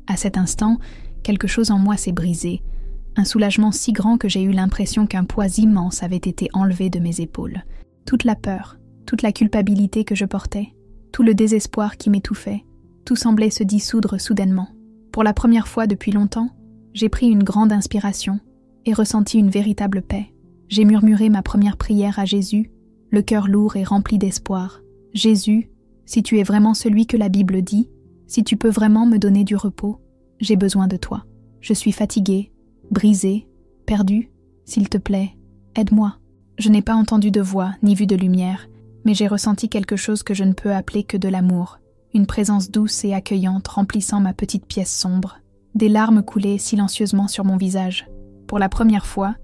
À cet instant, quelque chose en moi s'est brisé, un soulagement si grand que j'ai eu l'impression qu'un poids immense avait été enlevé de mes épaules. Toute la peur, toute la culpabilité que je portais, tout le désespoir qui m'étouffait, tout semblait se dissoudre soudainement. Pour la première fois depuis longtemps, j'ai pris une grande inspiration et ressenti une véritable paix. J'ai murmuré ma première prière à Jésus, le cœur lourd et rempli d'espoir. « Jésus, si tu es vraiment celui que la Bible dit, si tu peux vraiment me donner du repos, j'ai besoin de toi. Je suis fatiguée, brisée, perdue. S'il te plaît, aide-moi. » Je n'ai pas entendu de voix ni vu de lumière, mais j'ai ressenti quelque chose que je ne peux appeler que de l'amour, une présence douce et accueillante remplissant ma petite pièce sombre. Des larmes coulaient silencieusement sur mon visage. Pour la première fois,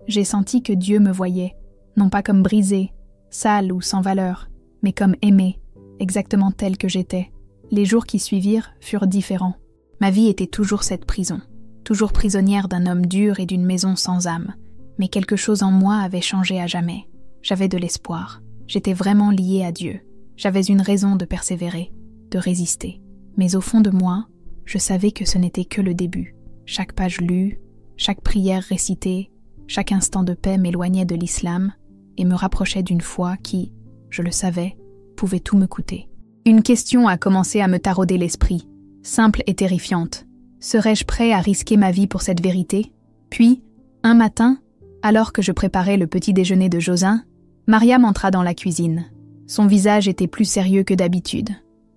j'ai senti que Dieu me voyait, non pas comme brisée, sale ou sans valeur, mais comme aimée, exactement telle que j'étais. Les jours qui suivirent furent différents. Ma vie était toujours cette prison, toujours prisonnière d'un homme dur et d'une maison sans âme. Mais quelque chose en moi avait changé à jamais. J'avais de l'espoir. J'étais vraiment liée à Dieu. J'avais une raison de persévérer, de résister. Mais au fond de moi, je savais que ce n'était que le début. Chaque page lue, chaque prière récitée, chaque instant de paix m'éloignait de l'islam et me rapprochait d'une foi qui, je le savais, pouvait tout me coûter. Une question a commencé à me tarauder l'esprit, simple et terrifiante. Serais-je prêt à risquer ma vie pour cette vérité? Puis, un matin, alors que je préparais le petit déjeuner de Josin, Mariam entra dans la cuisine. Son visage était plus sérieux que d'habitude.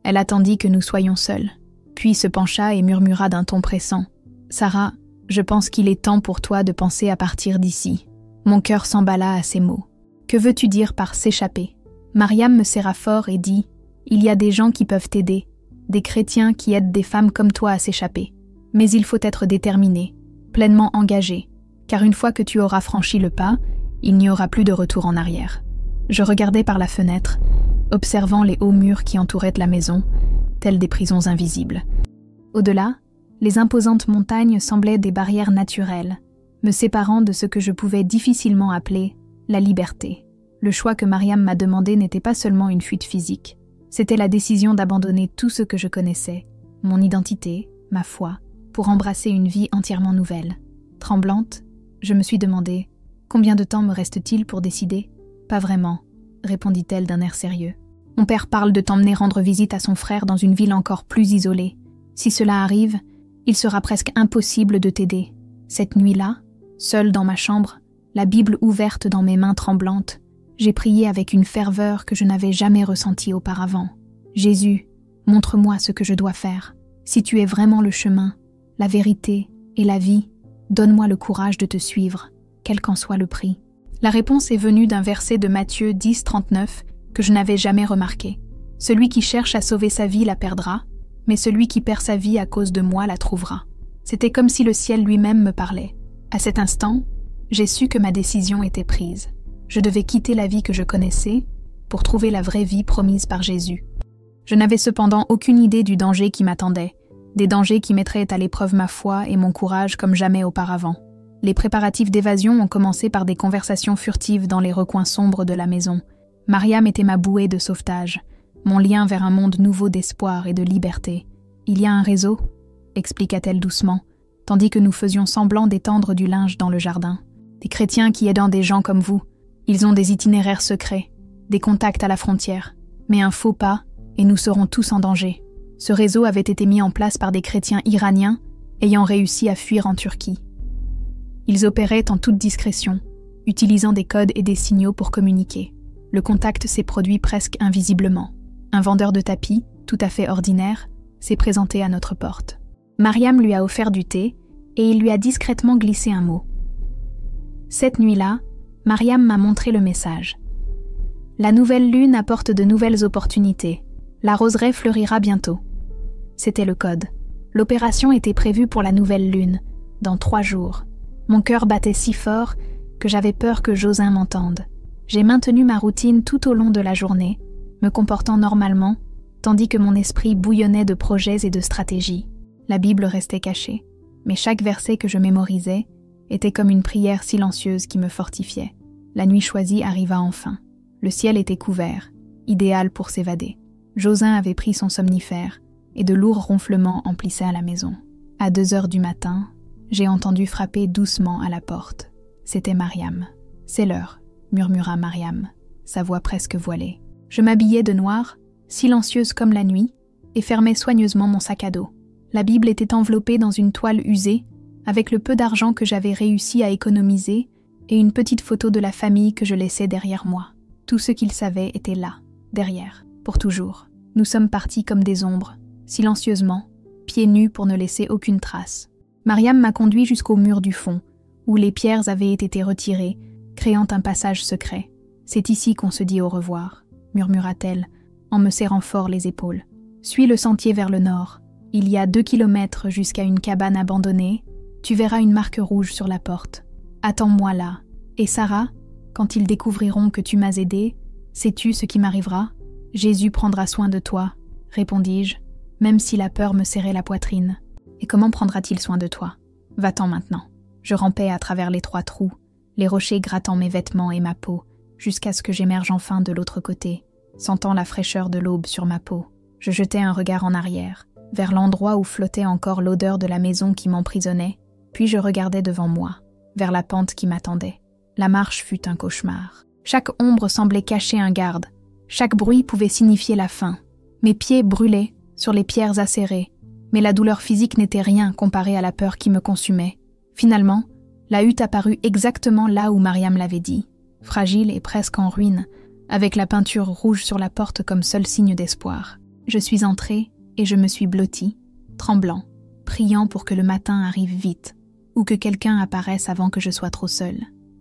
Elle attendit que nous soyons seuls, puis se pencha et murmura d'un ton pressant. « Sarah, je pense qu'il est temps pour toi de penser à partir d'ici. » Mon cœur s'emballa à ces mots. « Que veux-tu dire par s'échapper ?» Mariam me serra fort et dit « Il y a des gens qui peuvent t'aider, des chrétiens qui aident des femmes comme toi à s'échapper. Mais il faut être déterminé, pleinement engagé, car une fois que tu auras franchi le pas, il n'y aura plus de retour en arrière. » Je regardais par la fenêtre, observant les hauts murs qui entouraient la maison, tels des prisons invisibles. Au-delà, les imposantes montagnes semblaient des barrières naturelles, me séparant de ce que je pouvais difficilement appeler la liberté. Le choix que Mariam m'a demandé n'était pas seulement une fuite physique, c'était la décision d'abandonner tout ce que je connaissais, mon identité, ma foi, pour embrasser une vie entièrement nouvelle. Tremblante, je me suis demandé « Combien de temps me reste-t-il pour décider ?»« Pas vraiment », répondit-elle d'un air sérieux. « Mon père parle de t'emmener rendre visite à son frère dans une ville encore plus isolée. Si cela arrive, il sera presque impossible de t'aider. Cette nuit-là, seule dans ma chambre, la Bible ouverte dans mes mains tremblantes, j'ai prié avec une ferveur que je n'avais jamais ressentie auparavant. « Jésus, montre-moi ce que je dois faire. Si tu es vraiment le chemin, la vérité et la vie, donne-moi le courage de te suivre, quel qu'en soit le prix. » La réponse est venue d'un verset de Matthieu 10, 39 que je n'avais jamais remarqué. « Celui qui cherche à sauver sa vie la perdra, mais celui qui perd sa vie à cause de moi la trouvera. C'était comme si le ciel lui-même me parlait. À cet instant, j'ai su que ma décision était prise. Je devais quitter la vie que je connaissais pour trouver la vraie vie promise par Jésus. Je n'avais cependant aucune idée du danger qui m'attendait, des dangers qui mettraient à l'épreuve ma foi et mon courage comme jamais auparavant. Les préparatifs d'évasion ont commencé par des conversations furtives dans les recoins sombres de la maison. Mariam était ma bouée de sauvetage, mon lien vers un monde nouveau d'espoir et de liberté. « Il y a un réseau », expliqua-t-elle doucement, tandis que nous faisions semblant d'étendre du linge dans le jardin. « Des chrétiens qui aident des gens comme vous. Ils ont des itinéraires secrets, des contacts à la frontière. Mais un faux pas, et nous serons tous en danger. » Ce réseau avait été mis en place par des chrétiens iraniens ayant réussi à fuir en Turquie. Ils opéraient en toute discrétion, utilisant des codes et des signaux pour communiquer. Le contact s'est produit presque invisiblement. Un vendeur de tapis, tout à fait ordinaire, s'est présenté à notre porte. Mariam lui a offert du thé et il lui a discrètement glissé un mot. Cette nuit-là, Mariam m'a montré le message. La nouvelle lune apporte de nouvelles opportunités. La roseraie fleurira bientôt. C'était le code. L'opération était prévue pour la nouvelle lune, dans 3 jours. Mon cœur battait si fort que j'avais peur que Josin m'entende. J'ai maintenu ma routine tout au long de la journée, me comportant normalement, tandis que mon esprit bouillonnait de projets et de stratégies. La Bible restait cachée, mais chaque verset que je mémorisais était comme une prière silencieuse qui me fortifiait. La nuit choisie arriva enfin. Le ciel était couvert, idéal pour s'évader. Josin avait pris son somnifère, et de lourds ronflements emplissaient la maison. À 2h du matin, j'ai entendu frapper doucement à la porte. C'était Mariam. « C'est l'heure », murmura Mariam, sa voix presque voilée. Je m'habillais de noir, silencieuse comme la nuit, et fermais soigneusement mon sac à dos. La Bible était enveloppée dans une toile usée, avec le peu d'argent que j'avais réussi à économiser et une petite photo de la famille que je laissais derrière moi. Tout ce qu'ils savaient était là, derrière, pour toujours. Nous sommes partis comme des ombres, silencieusement, pieds nus pour ne laisser aucune trace. Mariam m'a conduit jusqu'au mur du fond, où les pierres avaient été retirées, créant un passage secret. « C'est ici qu'on se dit au revoir », murmura-t-elle, en me serrant fort les épaules. « Suis le sentier vers le nord. Il y a 2 kilomètres jusqu'à une cabane abandonnée. Tu verras une marque rouge sur la porte. Attends-moi là. Et Sarah, quand ils découvriront que tu m'as aidé, sais-tu ce qui m'arrivera ? Jésus prendra soin de toi, répondis-je, même si la peur me serrait la poitrine. Et comment prendra-t-il soin de toi ? Va-t'en maintenant. Je rampais à travers l'étroit trou, les rochers grattant mes vêtements et ma peau, jusqu'à ce que j'émerge enfin de l'autre côté, sentant la fraîcheur de l'aube sur ma peau. Je jetai un regard en arrière, vers l'endroit où flottait encore l'odeur de la maison qui m'emprisonnait, puis je regardai devant moi, vers la pente qui m'attendait. La marche fut un cauchemar. Chaque ombre semblait cacher un garde. Chaque bruit pouvait signifier la fin. Mes pieds brûlaient sur les pierres acérées, mais la douleur physique n'était rien comparée à la peur qui me consumait. Finalement, la hutte apparut exactement là où Mariam l'avait dit, fragile et presque en ruine, avec la peinture rouge sur la porte comme seul signe d'espoir. Je suis entrée et je me suis blottie, tremblant, priant pour que le matin arrive vite, ou que quelqu'un apparaisse avant que je sois trop seule.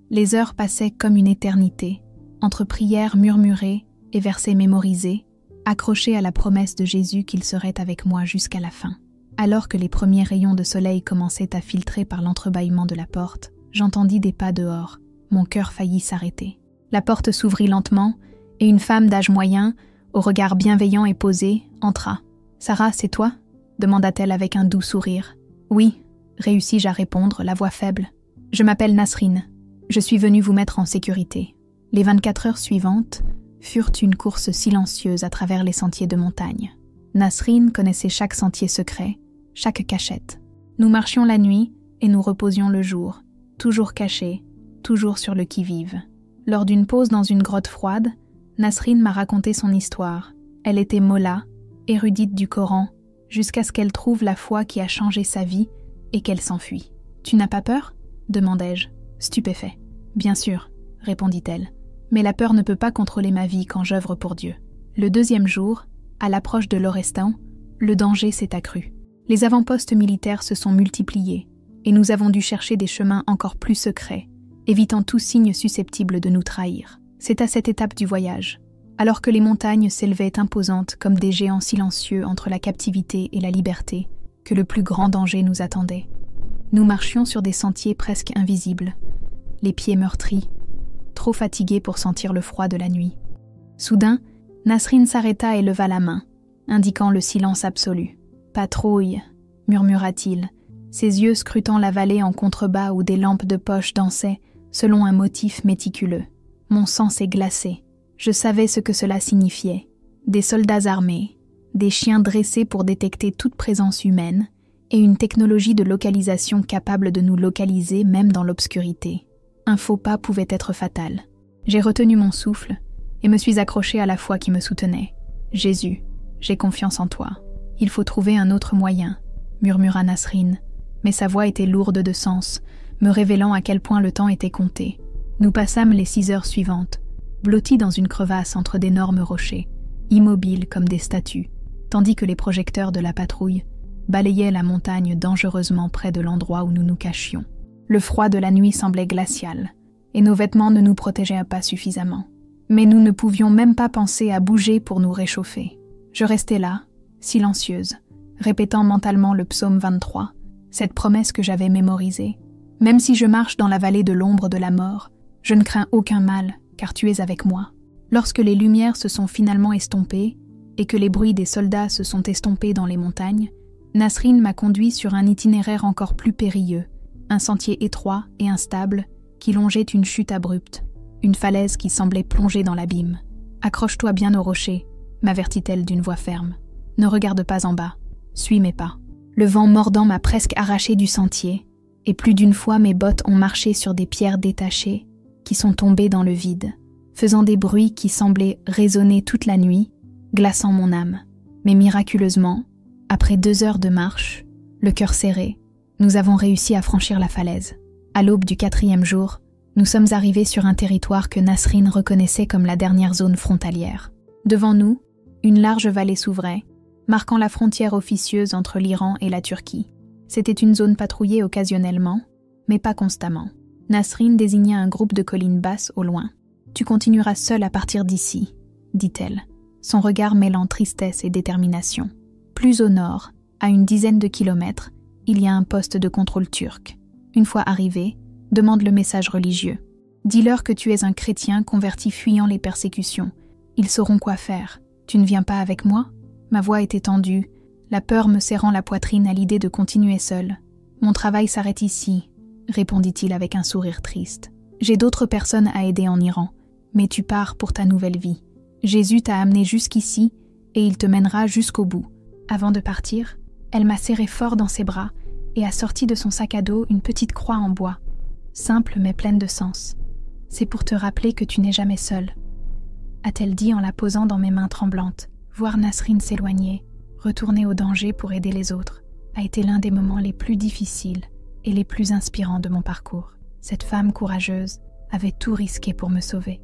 Les heures passaient comme une éternité, entre prières murmurées et versets mémorisés, accrochés à la promesse de Jésus qu'il serait avec moi jusqu'à la fin. Alors que les premiers rayons de soleil commençaient à filtrer par l'entrebâillement de la porte, j'entendis des pas dehors. Mon cœur faillit s'arrêter. La porte s'ouvrit lentement et une femme d'âge moyen, au regard bienveillant et posé, entra. « Sarah, c'est toi ?» demanda-t-elle avec un doux sourire. « Oui », réussis-je à répondre, la voix faible. « Je m'appelle Nasrine. Je suis venue vous mettre en sécurité. » Les 24 heures suivantes furent une course silencieuse à travers les sentiers de montagne. Nasrine connaissait chaque sentier secret, chaque cachette. Nous marchions la nuit et nous reposions le jour, toujours cachés, toujours sur le qui-vive. Lors d'une pause dans une grotte froide, Nasrine m'a raconté son histoire. Elle était mollah, érudite du Coran, jusqu'à ce qu'elle trouve la foi qui a changé sa vie et qu'elle s'enfuit. « Tu n'as pas peur ?» demandai-je, stupéfait. « Bien sûr », répondit-elle, « mais la peur ne peut pas contrôler ma vie quand j'œuvre pour Dieu. » Le 2e jour, à l'approche de l'Orestan, le danger s'est accru. Les avant-postes militaires se sont multipliés et nous avons dû chercher des chemins encore plus secrets, évitant tout signe susceptible de nous trahir. C'est à cette étape du voyage Alors que les montagnes s'élevaient imposantes comme des géants silencieux entre la captivité et la liberté, que le plus grand danger nous attendait. Nous marchions sur des sentiers presque invisibles, les pieds meurtris, trop fatigués pour sentir le froid de la nuit. Soudain, Nasrin s'arrêta et leva la main, indiquant le silence absolu. « Patrouille », murmura-t-il, ses yeux scrutant la vallée en contrebas où des lampes de poche dansaient selon un motif méticuleux. Mon sang s'est glacé. Je savais ce que cela signifiait. Des soldats armés, des chiens dressés pour détecter toute présence humaine, et une technologie de localisation capable de nous localiser même dans l'obscurité. Un faux pas pouvait être fatal. J'ai retenu mon souffle et me suis accroché à la foi qui me soutenait. « Jésus, j'ai confiance en toi. Il faut trouver un autre moyen », murmura Nasrin, mais sa voix était lourde de sens, me révélant à quel point le temps était compté. Nous passâmes les 6 heures suivantes, blottis dans une crevasse entre d'énormes rochers, immobiles comme des statues, tandis que les projecteurs de la patrouille balayaient la montagne dangereusement près de l'endroit où nous nous cachions. Le froid de la nuit semblait glacial, et nos vêtements ne nous protégeaient pas suffisamment. Mais nous ne pouvions même pas penser à bouger pour nous réchauffer. Je restais là, silencieuse, répétant mentalement le psaume 23, cette promesse que j'avais mémorisée. Même si je marche dans la vallée de l'ombre de la mort, je ne crains aucun mal, car tu es avec moi. Lorsque les lumières se sont finalement estompées, et que les bruits des soldats se sont estompés dans les montagnes, Nasrin m'a conduit sur un itinéraire encore plus périlleux, un sentier étroit et instable qui longeait une chute abrupte, une falaise qui semblait plonger dans l'abîme. « Accroche-toi bien au rocher », m'avertit-elle d'une voix ferme. « Ne regarde pas en bas, suis mes pas. » Le vent mordant m'a presque arraché du sentier, et plus d'une fois mes bottes ont marché sur des pierres détachées qui sont tombées dans le vide, faisant des bruits qui semblaient résonner toute la nuit, glaçant mon âme. Mais miraculeusement, après 2 heures de marche, le cœur serré, nous avons réussi à franchir la falaise. À l'aube du 4e jour, nous sommes arrivés sur un territoire que Nasrin reconnaissait comme la dernière zone frontalière. Devant nous, une large vallée s'ouvrait, marquant la frontière officieuse entre l'Iran et la Turquie. C'était une zone patrouillée occasionnellement, mais pas constamment. Nasrin désigna un groupe de collines basses au loin. « Tu continueras seul à partir d'ici », dit-elle, son regard mêlant tristesse et détermination. Plus au nord, à une dizaine de kilomètres, il y a un poste de contrôle turc. Une fois arrivé, demande le message religieux. Dis-leur que tu es un chrétien converti fuyant les persécutions. Ils sauront quoi faire. Tu ne viens pas avec moi ? Ma voix était tendue, la peur me serrant la poitrine à l'idée de continuer seule. Mon travail s'arrête ici, répondit-il avec un sourire triste. J'ai d'autres personnes à aider en Iran, mais tu pars pour ta nouvelle vie. Jésus t'a amené jusqu'ici et il te mènera jusqu'au bout. Avant de partir, elle m'a serré fort dans ses bras et a sorti de son sac à dos une petite croix en bois, simple mais pleine de sens. C'est pour te rappeler que tu n'es jamais seule, a-t-elle dit en la posant dans mes mains tremblantes. Voir Nasrin s'éloigner, retourner au danger pour aider les autres, a été l'un des moments les plus difficiles et les plus inspirants de mon parcours. Cette femme courageuse avait tout risqué pour me sauver.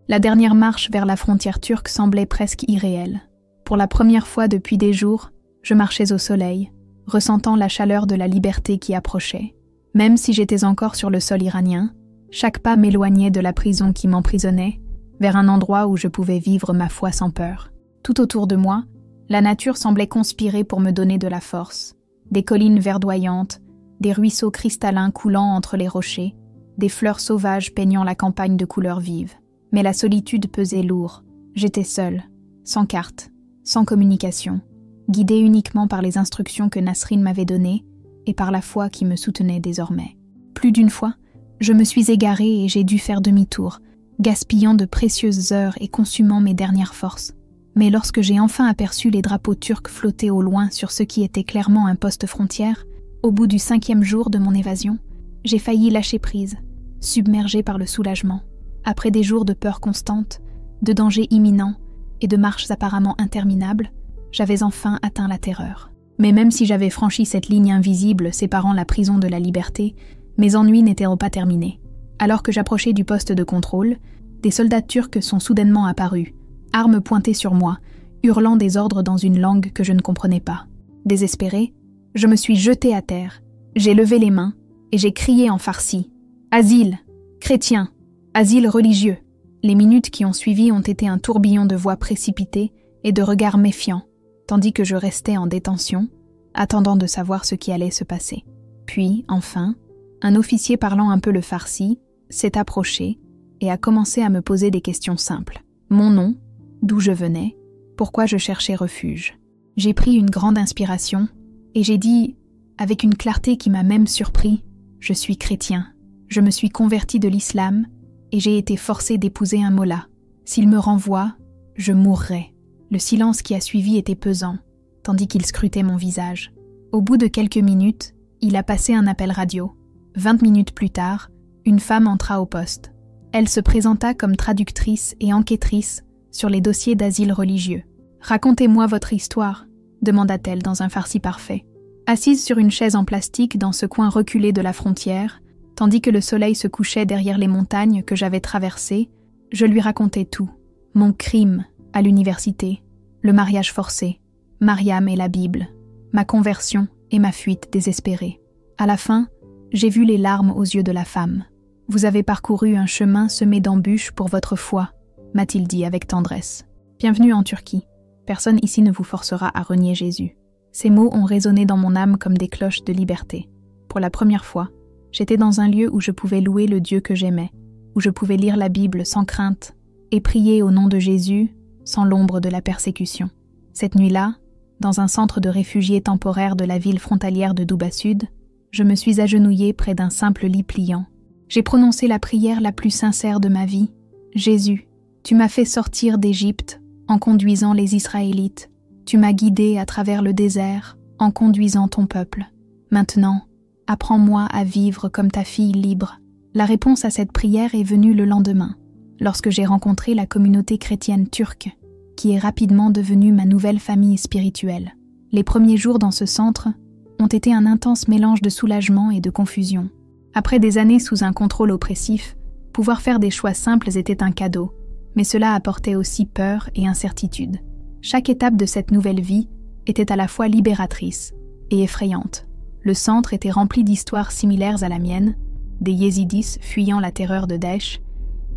La dernière marche vers la frontière turque semblait presque irréelle. Pour la première fois depuis des jours, je marchais au soleil, ressentant la chaleur de la liberté qui approchait. Même si j'étais encore sur le sol iranien, chaque pas m'éloignait de la prison qui m'emprisonnait, vers un endroit où je pouvais vivre ma foi sans peur. Tout autour de moi, la nature semblait conspirer pour me donner de la force. Des collines verdoyantes, des ruisseaux cristallins coulant entre les rochers, des fleurs sauvages peignant la campagne de couleurs vives. Mais la solitude pesait lourd. J'étais seule, sans carte, sans communication, guidée uniquement par les instructions que Nasrin m'avait données et par la foi qui me soutenait désormais. Plus d'une fois, je me suis égarée et j'ai dû faire demi-tour, gaspillant de précieuses heures et consumant mes dernières forces. Mais lorsque j'ai enfin aperçu les drapeaux turcs flotter au loin sur ce qui était clairement un poste frontière, au bout du 5e jour de mon évasion, j'ai failli lâcher prise, submergée par le soulagement. Après des jours de peur constante, de dangers imminents et de marches apparemment interminables, j'avais enfin atteint la terreur. Mais même si j'avais franchi cette ligne invisible séparant la prison de la liberté, mes ennuis n'étaient pas terminés. Alors que j'approchais du poste de contrôle, des soldats turcs sont soudainement apparus, armes pointées sur moi, hurlant des ordres dans une langue que je ne comprenais pas. Désespérée, je me suis jetée à terre, j'ai levé les mains et j'ai crié en farsi « Asile, chrétien, asile religieux !» Les minutes qui ont suivi ont été un tourbillon de voix précipitées et de regards méfiants, tandis que je restais en détention, attendant de savoir ce qui allait se passer. Puis, enfin, un officier parlant un peu le farsi s'est approché et a commencé à me poser des questions simples. Mon nom, d'où je venais, pourquoi je cherchais refuge. J'ai pris une grande inspiration et j'ai dit, avec une clarté qui m'a même surpris, « Je suis chrétien. Je me suis converti de l'islam et j'ai été forcé d'épouser un mollah. S'il me renvoie, je mourrai. » Le silence qui a suivi était pesant, tandis qu'il scrutait mon visage. Au bout de quelques minutes, il a passé un appel radio. 20 minutes plus tard, une femme entra au poste. Elle se présenta comme traductrice et enquêtrice sur les dossiers d'asile religieux. « Racontez-moi votre histoire », demanda-t-elle dans un farsi parfait. Assise sur une chaise en plastique dans ce coin reculé de la frontière, tandis que le soleil se couchait derrière les montagnes que j'avais traversées, je lui racontais tout. Mon crime à l'université, le mariage forcé, Mariam et la Bible, ma conversion et ma fuite désespérée. À la fin, j'ai vu les larmes aux yeux de la femme. « Vous avez parcouru un chemin semé d'embûches pour votre foi », m'a-t-il dit avec tendresse. « Bienvenue en Turquie. Personne ici ne vous forcera à renier Jésus. » Ces mots ont résonné dans mon âme comme des cloches de liberté. Pour la première fois, j'étais dans un lieu où je pouvais louer le Dieu que j'aimais, où je pouvais lire la Bible sans crainte et prier au nom de Jésus sans l'ombre de la persécution. Cette nuit-là, dans un centre de réfugiés temporaires de la ville frontalière de Douba Sud, je me suis agenouillée près d'un simple lit pliant. J'ai prononcé la prière la plus sincère de ma vie. « Jésus, tu m'as fait sortir d'Égypte en conduisant les Israélites. Tu m'as guidé à travers le désert en conduisant ton peuple. Maintenant, apprends-moi à vivre comme ta fille libre. » La réponse à cette prière est venue le lendemain, lorsque j'ai rencontré la communauté chrétienne turque, qui est rapidement devenue ma nouvelle famille spirituelle. Les premiers jours dans ce centre ont été un intense mélange de soulagement et de confusion. Après des années sous un contrôle oppressif, pouvoir faire des choix simples était un cadeau, mais cela apportait aussi peur et incertitude. Chaque étape de cette nouvelle vie était à la fois libératrice et effrayante. Le centre était rempli d'histoires similaires à la mienne, des yézidis fuyant la terreur de Daesh,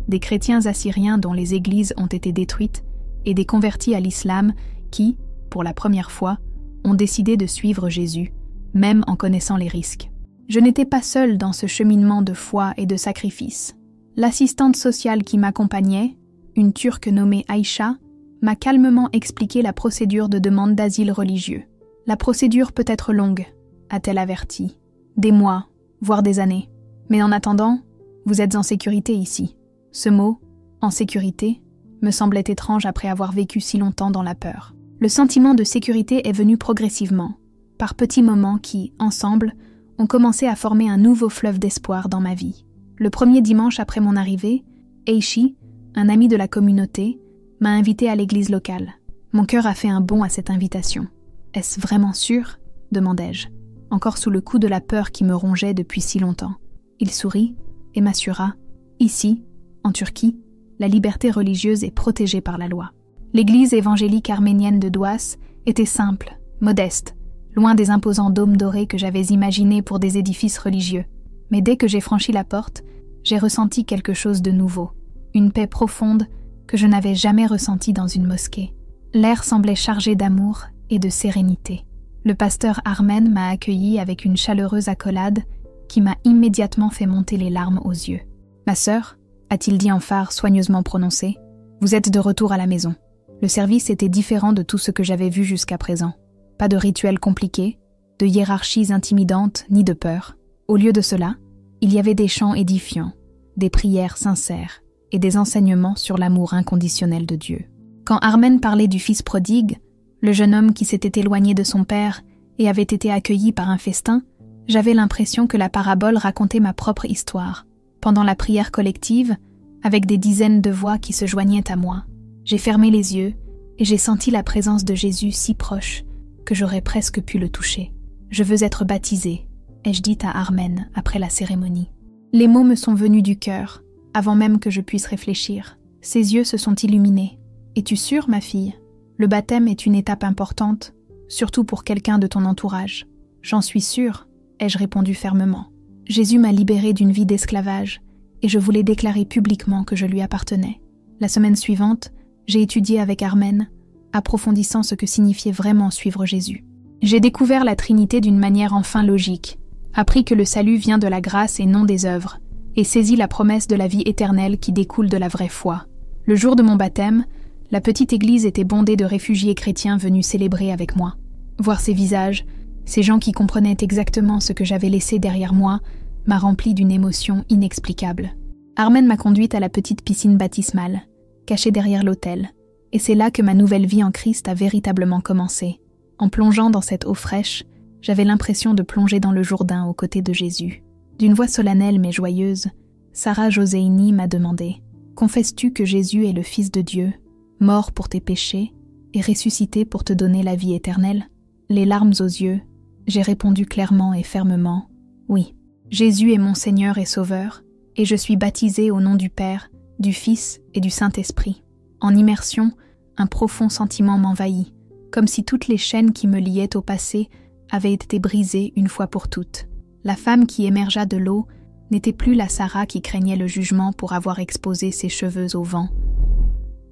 des chrétiens assyriens dont les églises ont été détruites et des convertis à l'islam qui, pour la première fois, ont décidé de suivre Jésus, même en connaissant les risques. Je n'étais pas seule dans ce cheminement de foi et de sacrifice. L'assistante sociale qui m'accompagnait, une Turque nommée Aïcha, m'a calmement expliqué la procédure de demande d'asile religieux. « La procédure peut être longue », a-t-elle averti. « Des mois, voire des années. Mais en attendant, vous êtes en sécurité ici. » Ce mot, « en sécurité », me semblait étrange après avoir vécu si longtemps dans la peur. Le sentiment de sécurité est venu progressivement, par petits moments qui, ensemble, ont commencé à former un nouveau fleuve d'espoir dans ma vie. Le premier dimanche après mon arrivée, Eishi, un ami de la communauté, m'a invité à l'église locale. Mon cœur a fait un bond à cette invitation. « Est-ce vraiment sûr ?» demandai-je, encore sous le coup de la peur qui me rongeait depuis si longtemps. Il sourit et m'assura « Ici, en Turquie, la liberté religieuse est protégée par la loi. » L'église évangélique arménienne de Douas était simple, modeste, loin des imposants dômes dorés que j'avais imaginés pour des édifices religieux. Mais dès que j'ai franchi la porte, j'ai ressenti quelque chose de nouveau, une paix profonde que je n'avais jamais ressentie dans une mosquée. L'air semblait chargé d'amour et de sérénité. Le pasteur Armen m'a accueilli avec une chaleureuse accolade qui m'a immédiatement fait monter les larmes aux yeux. « Ma sœur, a-t-il dit en phare soigneusement prononcé, vous êtes de retour à la maison. » Le service était différent de tout ce que j'avais vu jusqu'à présent. Pas de rituels compliqués, de hiérarchies intimidantes ni de peur. Au lieu de cela, il y avait des chants édifiants, des prières sincères et des enseignements sur l'amour inconditionnel de Dieu. Quand Armen parlait du fils prodigue, le jeune homme qui s'était éloigné de son père et avait été accueilli par un festin, j'avais l'impression que la parabole racontait ma propre histoire. Pendant la prière collective, avec des dizaines de voix qui se joignaient à moi, j'ai fermé les yeux et j'ai senti la présence de Jésus si proche que j'aurais presque pu le toucher. « Je veux être baptisée », ai-je dit à Armen après la cérémonie. Les mots me sont venus du cœur, avant même que je puisse réfléchir. Ses yeux se sont illuminés. « Es-tu sûre, ma fille ? Le baptême est une étape importante, surtout pour quelqu'un de ton entourage. »« J'en suis sûre », ai-je répondu fermement. Jésus m'a libérée d'une vie d'esclavage et je voulais déclarer publiquement que je lui appartenais. La semaine suivante, j'ai étudié avec Armen, approfondissant ce que signifiait vraiment suivre Jésus. J'ai découvert la Trinité d'une manière enfin logique, appris que le salut vient de la grâce et non des œuvres, et saisi la promesse de la vie éternelle qui découle de la vraie foi. Le jour de mon baptême, la petite église était bondée de réfugiés chrétiens venus célébrer avec moi. Voir ces visages, ces gens qui comprenaient exactement ce que j'avais laissé derrière moi, m'a rempli d'une émotion inexplicable. Armen m'a conduite à la petite piscine baptismale, cachée derrière l'autel, et c'est là que ma nouvelle vie en Christ a véritablement commencé. En plongeant dans cette eau fraîche, j'avais l'impression de plonger dans le Jourdain aux côtés de Jésus. D'une voix solennelle mais joyeuse, Sarah Joseini m'a demandé « Confesses-tu que Jésus est le Fils de Dieu, mort pour tes péchés et ressuscité pour te donner la vie éternelle ?» Les larmes aux yeux, j'ai répondu clairement et fermement « Oui, Jésus est mon Seigneur et Sauveur, et je suis baptisée au nom du Père, du Fils et du Saint-Esprit. » En immersion, un profond sentiment m'envahit, comme si toutes les chaînes qui me liaient au passé avaient été brisées une fois pour toutes. La femme qui émergea de l'eau n'était plus la Sarah qui craignait le jugement pour avoir exposé ses cheveux au vent,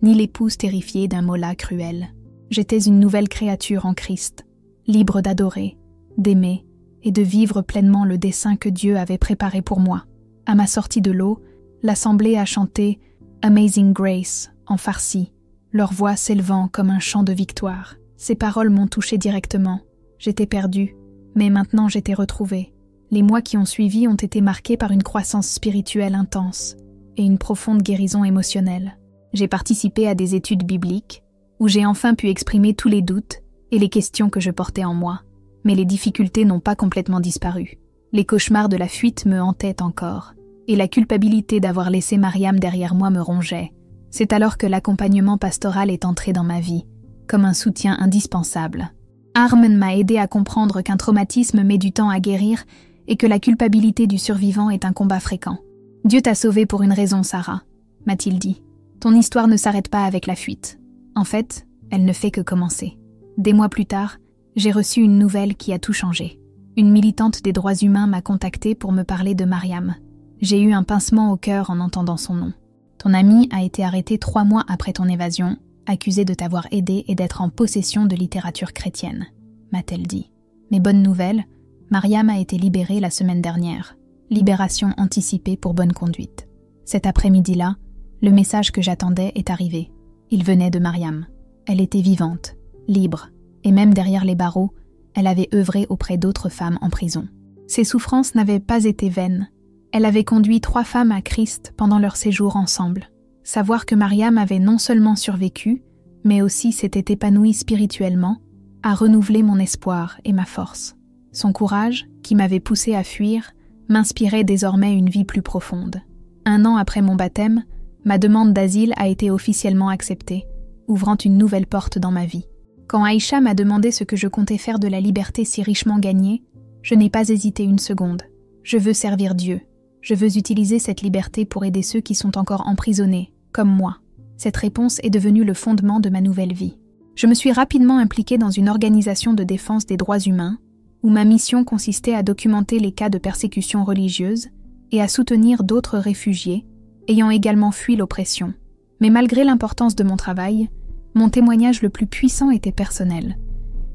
ni l'épouse terrifiée d'un Mola cruel. J'étais une nouvelle créature en Christ, libre d'adorer, d'aimer et de vivre pleinement le dessein que Dieu avait préparé pour moi. À ma sortie de l'eau, l'assemblée a chanté « Amazing Grace » en farsi, leur voix s'élevant comme un chant de victoire. Ces paroles m'ont touchée directement. J'étais perdue, mais maintenant j'étais retrouvée. Les mois qui ont suivi ont été marqués par une croissance spirituelle intense et une profonde guérison émotionnelle. J'ai participé à des études bibliques où j'ai enfin pu exprimer tous les doutes et les questions que je portais en moi. Mais les difficultés n'ont pas complètement disparu. Les cauchemars de la fuite me hantaient encore, et la culpabilité d'avoir laissé Mariam derrière moi me rongeait. C'est alors que l'accompagnement pastoral est entré dans ma vie, comme un soutien indispensable. Armen m'a aidé à comprendre qu'un traumatisme met du temps à guérir et que la culpabilité du survivant est un combat fréquent. « Dieu t'a sauvée pour une raison, Sarah », m'a-t-il dit. « Ton histoire ne s'arrête pas avec la fuite. En fait, elle ne fait que commencer. » Des mois plus tard, j'ai reçu une nouvelle qui a tout changé. Une militante des droits humains m'a contactée pour me parler de Mariam. J'ai eu un pincement au cœur en entendant son nom. « Ton amie a été arrêtée 3 mois après ton évasion, accusée de t'avoir aidé et d'être en possession de littérature chrétienne, » m'a-t-elle dit. Mais bonne nouvelle, Mariam a été libérée la semaine dernière. Libération anticipée pour bonne conduite. Cet après-midi-là, le message que j'attendais est arrivé. Il venait de Mariam. Elle était vivante, libre, et même derrière les barreaux, elle avait œuvré auprès d'autres femmes en prison. Ses souffrances n'avaient pas été vaines. Elle avait conduit 3 femmes à Christ pendant leur séjour ensemble. Savoir que Mariam avait non seulement survécu, mais aussi s'était épanouie spirituellement, a renouvelé mon espoir et ma force. Son courage, qui m'avait poussé à fuir, m'inspirait désormais une vie plus profonde. 1 an après mon baptême, ma demande d'asile a été officiellement acceptée, ouvrant une nouvelle porte dans ma vie. Quand Aïcha m'a demandé ce que je comptais faire de la liberté si richement gagnée, je n'ai pas hésité une seconde. Je veux servir Dieu. Je veux utiliser cette liberté pour aider ceux qui sont encore emprisonnés, comme moi. Cette réponse est devenue le fondement de ma nouvelle vie. Je me suis rapidement impliquée dans une organisation de défense des droits humains, où ma mission consistait à documenter les cas de persécution religieuse et à soutenir d'autres réfugiés, ayant également fui l'oppression. Mais malgré l'importance de mon travail, mon témoignage le plus puissant était personnel.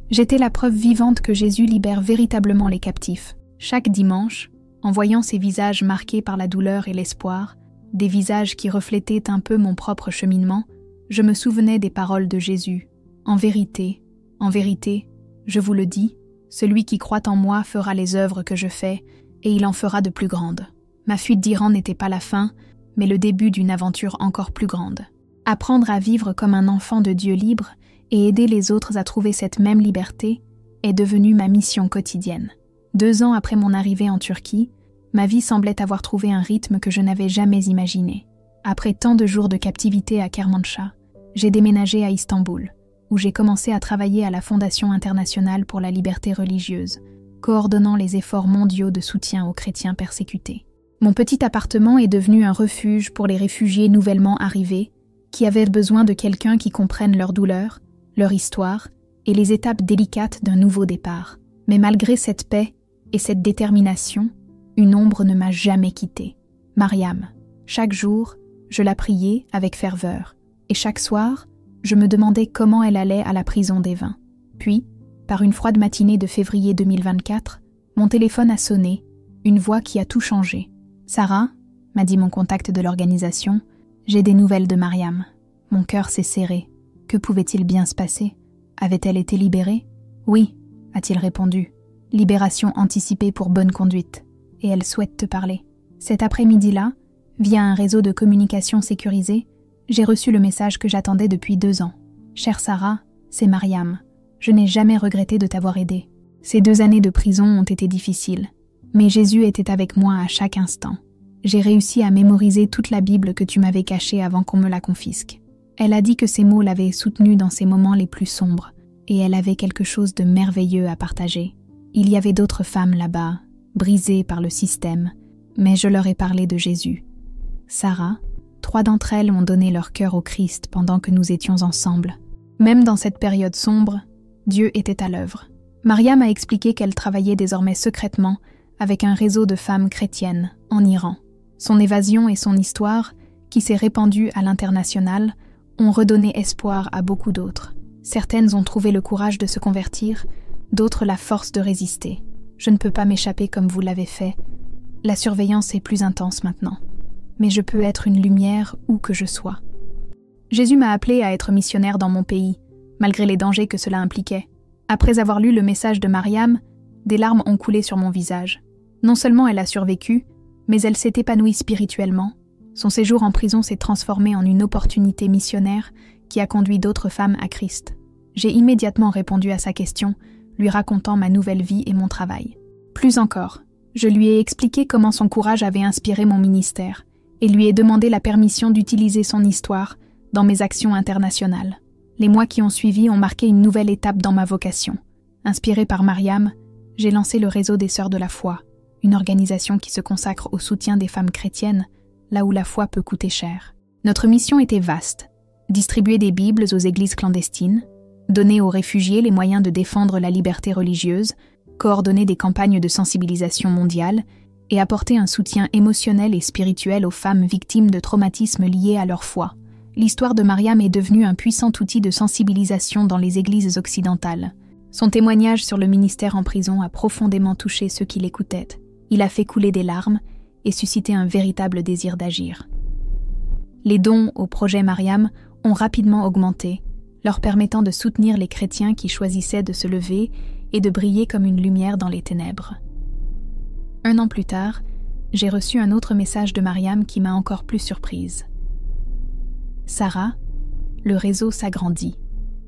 J'étais la preuve vivante que Jésus libère véritablement les captifs. Chaque dimanche, en voyant ces visages marqués par la douleur et l'espoir, des visages qui reflétaient un peu mon propre cheminement, je me souvenais des paroles de Jésus. En vérité, je vous le dis, celui qui croit en moi fera les œuvres que je fais, et il en fera de plus grandes. Ma fuite d'Iran n'était pas la fin, mais le début d'une aventure encore plus grande. Apprendre à vivre comme un enfant de Dieu libre et aider les autres à trouver cette même liberté est devenu ma mission quotidienne. 2 ans après mon arrivée en Turquie, ma vie semblait avoir trouvé un rythme que je n'avais jamais imaginé. Après tant de jours de captivité à Kermanshah, j'ai déménagé à Istanbul, où j'ai commencé à travailler à la Fondation internationale pour la liberté religieuse, coordonnant les efforts mondiaux de soutien aux chrétiens persécutés. Mon petit appartement est devenu un refuge pour les réfugiés nouvellement arrivés, qui avaient besoin de quelqu'un qui comprenne leur douleur, leur histoire et les étapes délicates d'un nouveau départ. Mais malgré cette paix et cette détermination, une ombre ne m'a jamais quittée. Mariam. Chaque jour, Je la priais avec ferveur, et chaque soir, je me demandais comment elle allait à la prison des vins. Puis, par une froide matinée de février 2024, mon téléphone a sonné, une voix qui a tout changé. « Sarah », m'a dit mon contact de l'organisation, « j'ai des nouvelles de Mariam. » Mon cœur s'est serré. Que pouvait-il bien se passer? Avait-elle été libérée? « Oui », a-t-il répondu. « Libération anticipée pour bonne conduite. Et elle souhaite te parler. » Cet après-midi-là, via un réseau de communication sécurisé, j'ai reçu le message que j'attendais depuis 2 ans. « Chère Sarah, c'est Mariam. Je n'ai jamais regretté de t'avoir aidée. Ces 2 années de prison ont été difficiles, mais Jésus était avec moi à chaque instant. J'ai réussi à mémoriser toute la Bible que tu m'avais cachée avant qu'on me la confisque. » Elle a dit que ces mots l'avaient soutenue dans ses moments les plus sombres, et elle avait quelque chose de merveilleux à partager. Il y avait d'autres femmes là-bas, brisées par le système, mais je leur ai parlé de Jésus. Sarah, 3 d'entre elles ont donné leur cœur au Christ pendant que nous étions ensemble. Même dans cette période sombre, Dieu était à l'œuvre. Mariam a expliqué qu'elle travaillait désormais secrètement avec un réseau de femmes chrétiennes en Iran. Son évasion et son histoire, qui s'est répandue à l'international, ont redonné espoir à beaucoup d'autres. Certaines ont trouvé le courage de se convertir, d'autres la force de résister. Je ne peux pas m'échapper comme vous l'avez fait. La surveillance est plus intense maintenant. Mais je peux être une lumière où que je sois. Jésus m'a appelé à être missionnaire dans mon pays, malgré les dangers que cela impliquait. Après avoir lu le message de Mariam, des larmes ont coulé sur mon visage. Non seulement elle a survécu, mais elle s'est épanouie spirituellement. Son séjour en prison s'est transformé en une opportunité missionnaire qui a conduit d'autres femmes à Christ. J'ai immédiatement répondu à sa question, lui racontant ma nouvelle vie et mon travail. Plus encore, je lui ai expliqué comment son courage avait inspiré mon ministère et lui ai demandé la permission d'utiliser son histoire dans mes actions internationales. Les mois qui ont suivi ont marqué une nouvelle étape dans ma vocation. Inspirée par Mariam, j'ai lancé le réseau des Sœurs de la foi, une organisation qui se consacre au soutien des femmes chrétiennes, là où la foi peut coûter cher. Notre mission était vaste. Distribuer des Bibles aux églises clandestines, donner aux réfugiés les moyens de défendre la liberté religieuse, coordonner des campagnes de sensibilisation mondiale et apporter un soutien émotionnel et spirituel aux femmes victimes de traumatismes liés à leur foi. L'histoire de Mariam est devenue un puissant outil de sensibilisation dans les églises occidentales. Son témoignage sur le ministère en prison a profondément touché ceux qui l'écoutaient. Il a fait couler des larmes et suscité un véritable désir d'agir. Les dons au projet Mariam ont rapidement augmenté, leur permettant de soutenir les chrétiens qui choisissaient de se lever et de briller comme une lumière dans les ténèbres. 1 an plus tard, j'ai reçu un autre message de Mariam qui m'a encore plus surprise. « Sarah, le réseau s'agrandit »,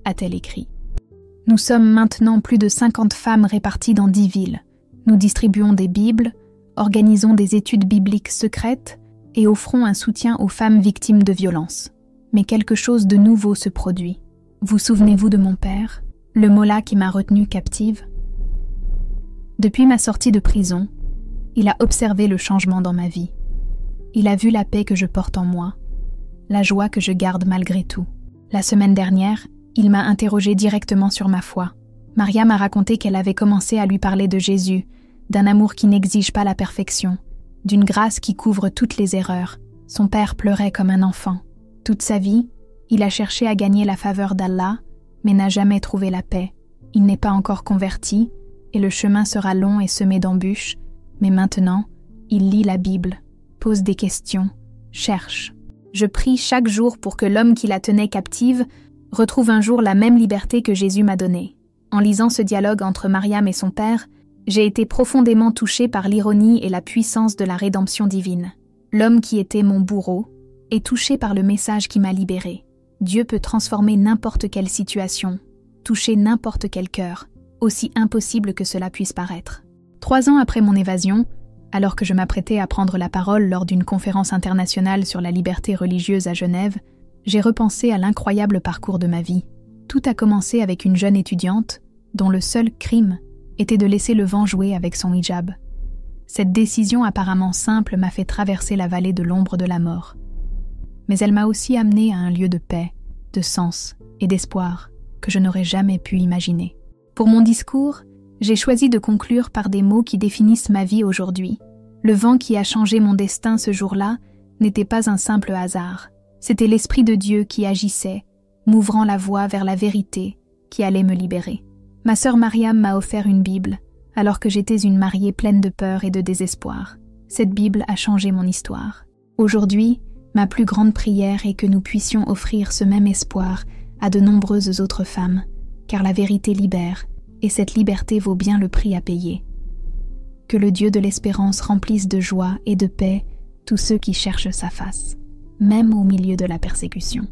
a-t-elle écrit. « Nous sommes maintenant plus de 50 femmes réparties dans 10 villes. Nous distribuons des Bibles, organisons des études bibliques secrètes et offrons un soutien aux femmes victimes de violences. Mais quelque chose de nouveau se produit. Vous souvenez-vous de mon père, le mollah qui m'a retenue captive? Depuis ma sortie de prison, il a observé le changement dans ma vie. Il a vu la paix que je porte en moi, la joie que je garde malgré tout. La semaine dernière, il m'a interrogée directement sur ma foi. Mariam a raconté qu'elle avait commencé à lui parler de Jésus, d'un amour qui n'exige pas la perfection, d'une grâce qui couvre toutes les erreurs. Son père pleurait comme un enfant. Toute sa vie, il a cherché à gagner la faveur d'Allah, mais n'a jamais trouvé la paix. Il n'est pas encore converti, et le chemin sera long et semé d'embûches, mais maintenant, il lit la Bible, pose des questions, cherche. Je prie chaque jour pour que l'homme qui la tenait captive retrouve un jour la même liberté que Jésus m'a donnée. En lisant ce dialogue entre Mariam et son père, j'ai été profondément touchée par l'ironie et la puissance de la rédemption divine. L'homme qui était mon bourreau est touché par le message qui m'a libérée. Dieu peut transformer n'importe quelle situation, toucher n'importe quel cœur, aussi impossible que cela puisse paraître. 3 ans après mon évasion, alors que je m'apprêtais à prendre la parole lors d'une conférence internationale sur la liberté religieuse à Genève, j'ai repensé à l'incroyable parcours de ma vie. Tout a commencé avec une jeune étudiante dont le seul crime était de laisser le vent jouer avec son hijab. Cette décision apparemment simple m'a fait traverser la vallée de l'ombre de la mort. Mais elle m'a aussi amené à un lieu de paix, de sens et d'espoir que je n'aurais jamais pu imaginer. Pour mon discours, j'ai choisi de conclure par des mots qui définissent ma vie aujourd'hui. Le vent qui a changé mon destin ce jour-là n'était pas un simple hasard. C'était l'Esprit de Dieu qui agissait, m'ouvrant la voie vers la vérité qui allait me libérer. Ma sœur Mariam m'a offert une Bible, alors que j'étais une mariée pleine de peur et de désespoir. Cette Bible a changé mon histoire. Aujourd'hui, ma plus grande prière est que nous puissions offrir ce même espoir à de nombreuses autres femmes, car la vérité libère, et cette liberté vaut bien le prix à payer. Que le Dieu de l'espérance remplisse de joie et de paix tous ceux qui cherchent sa face, même au milieu de la persécution.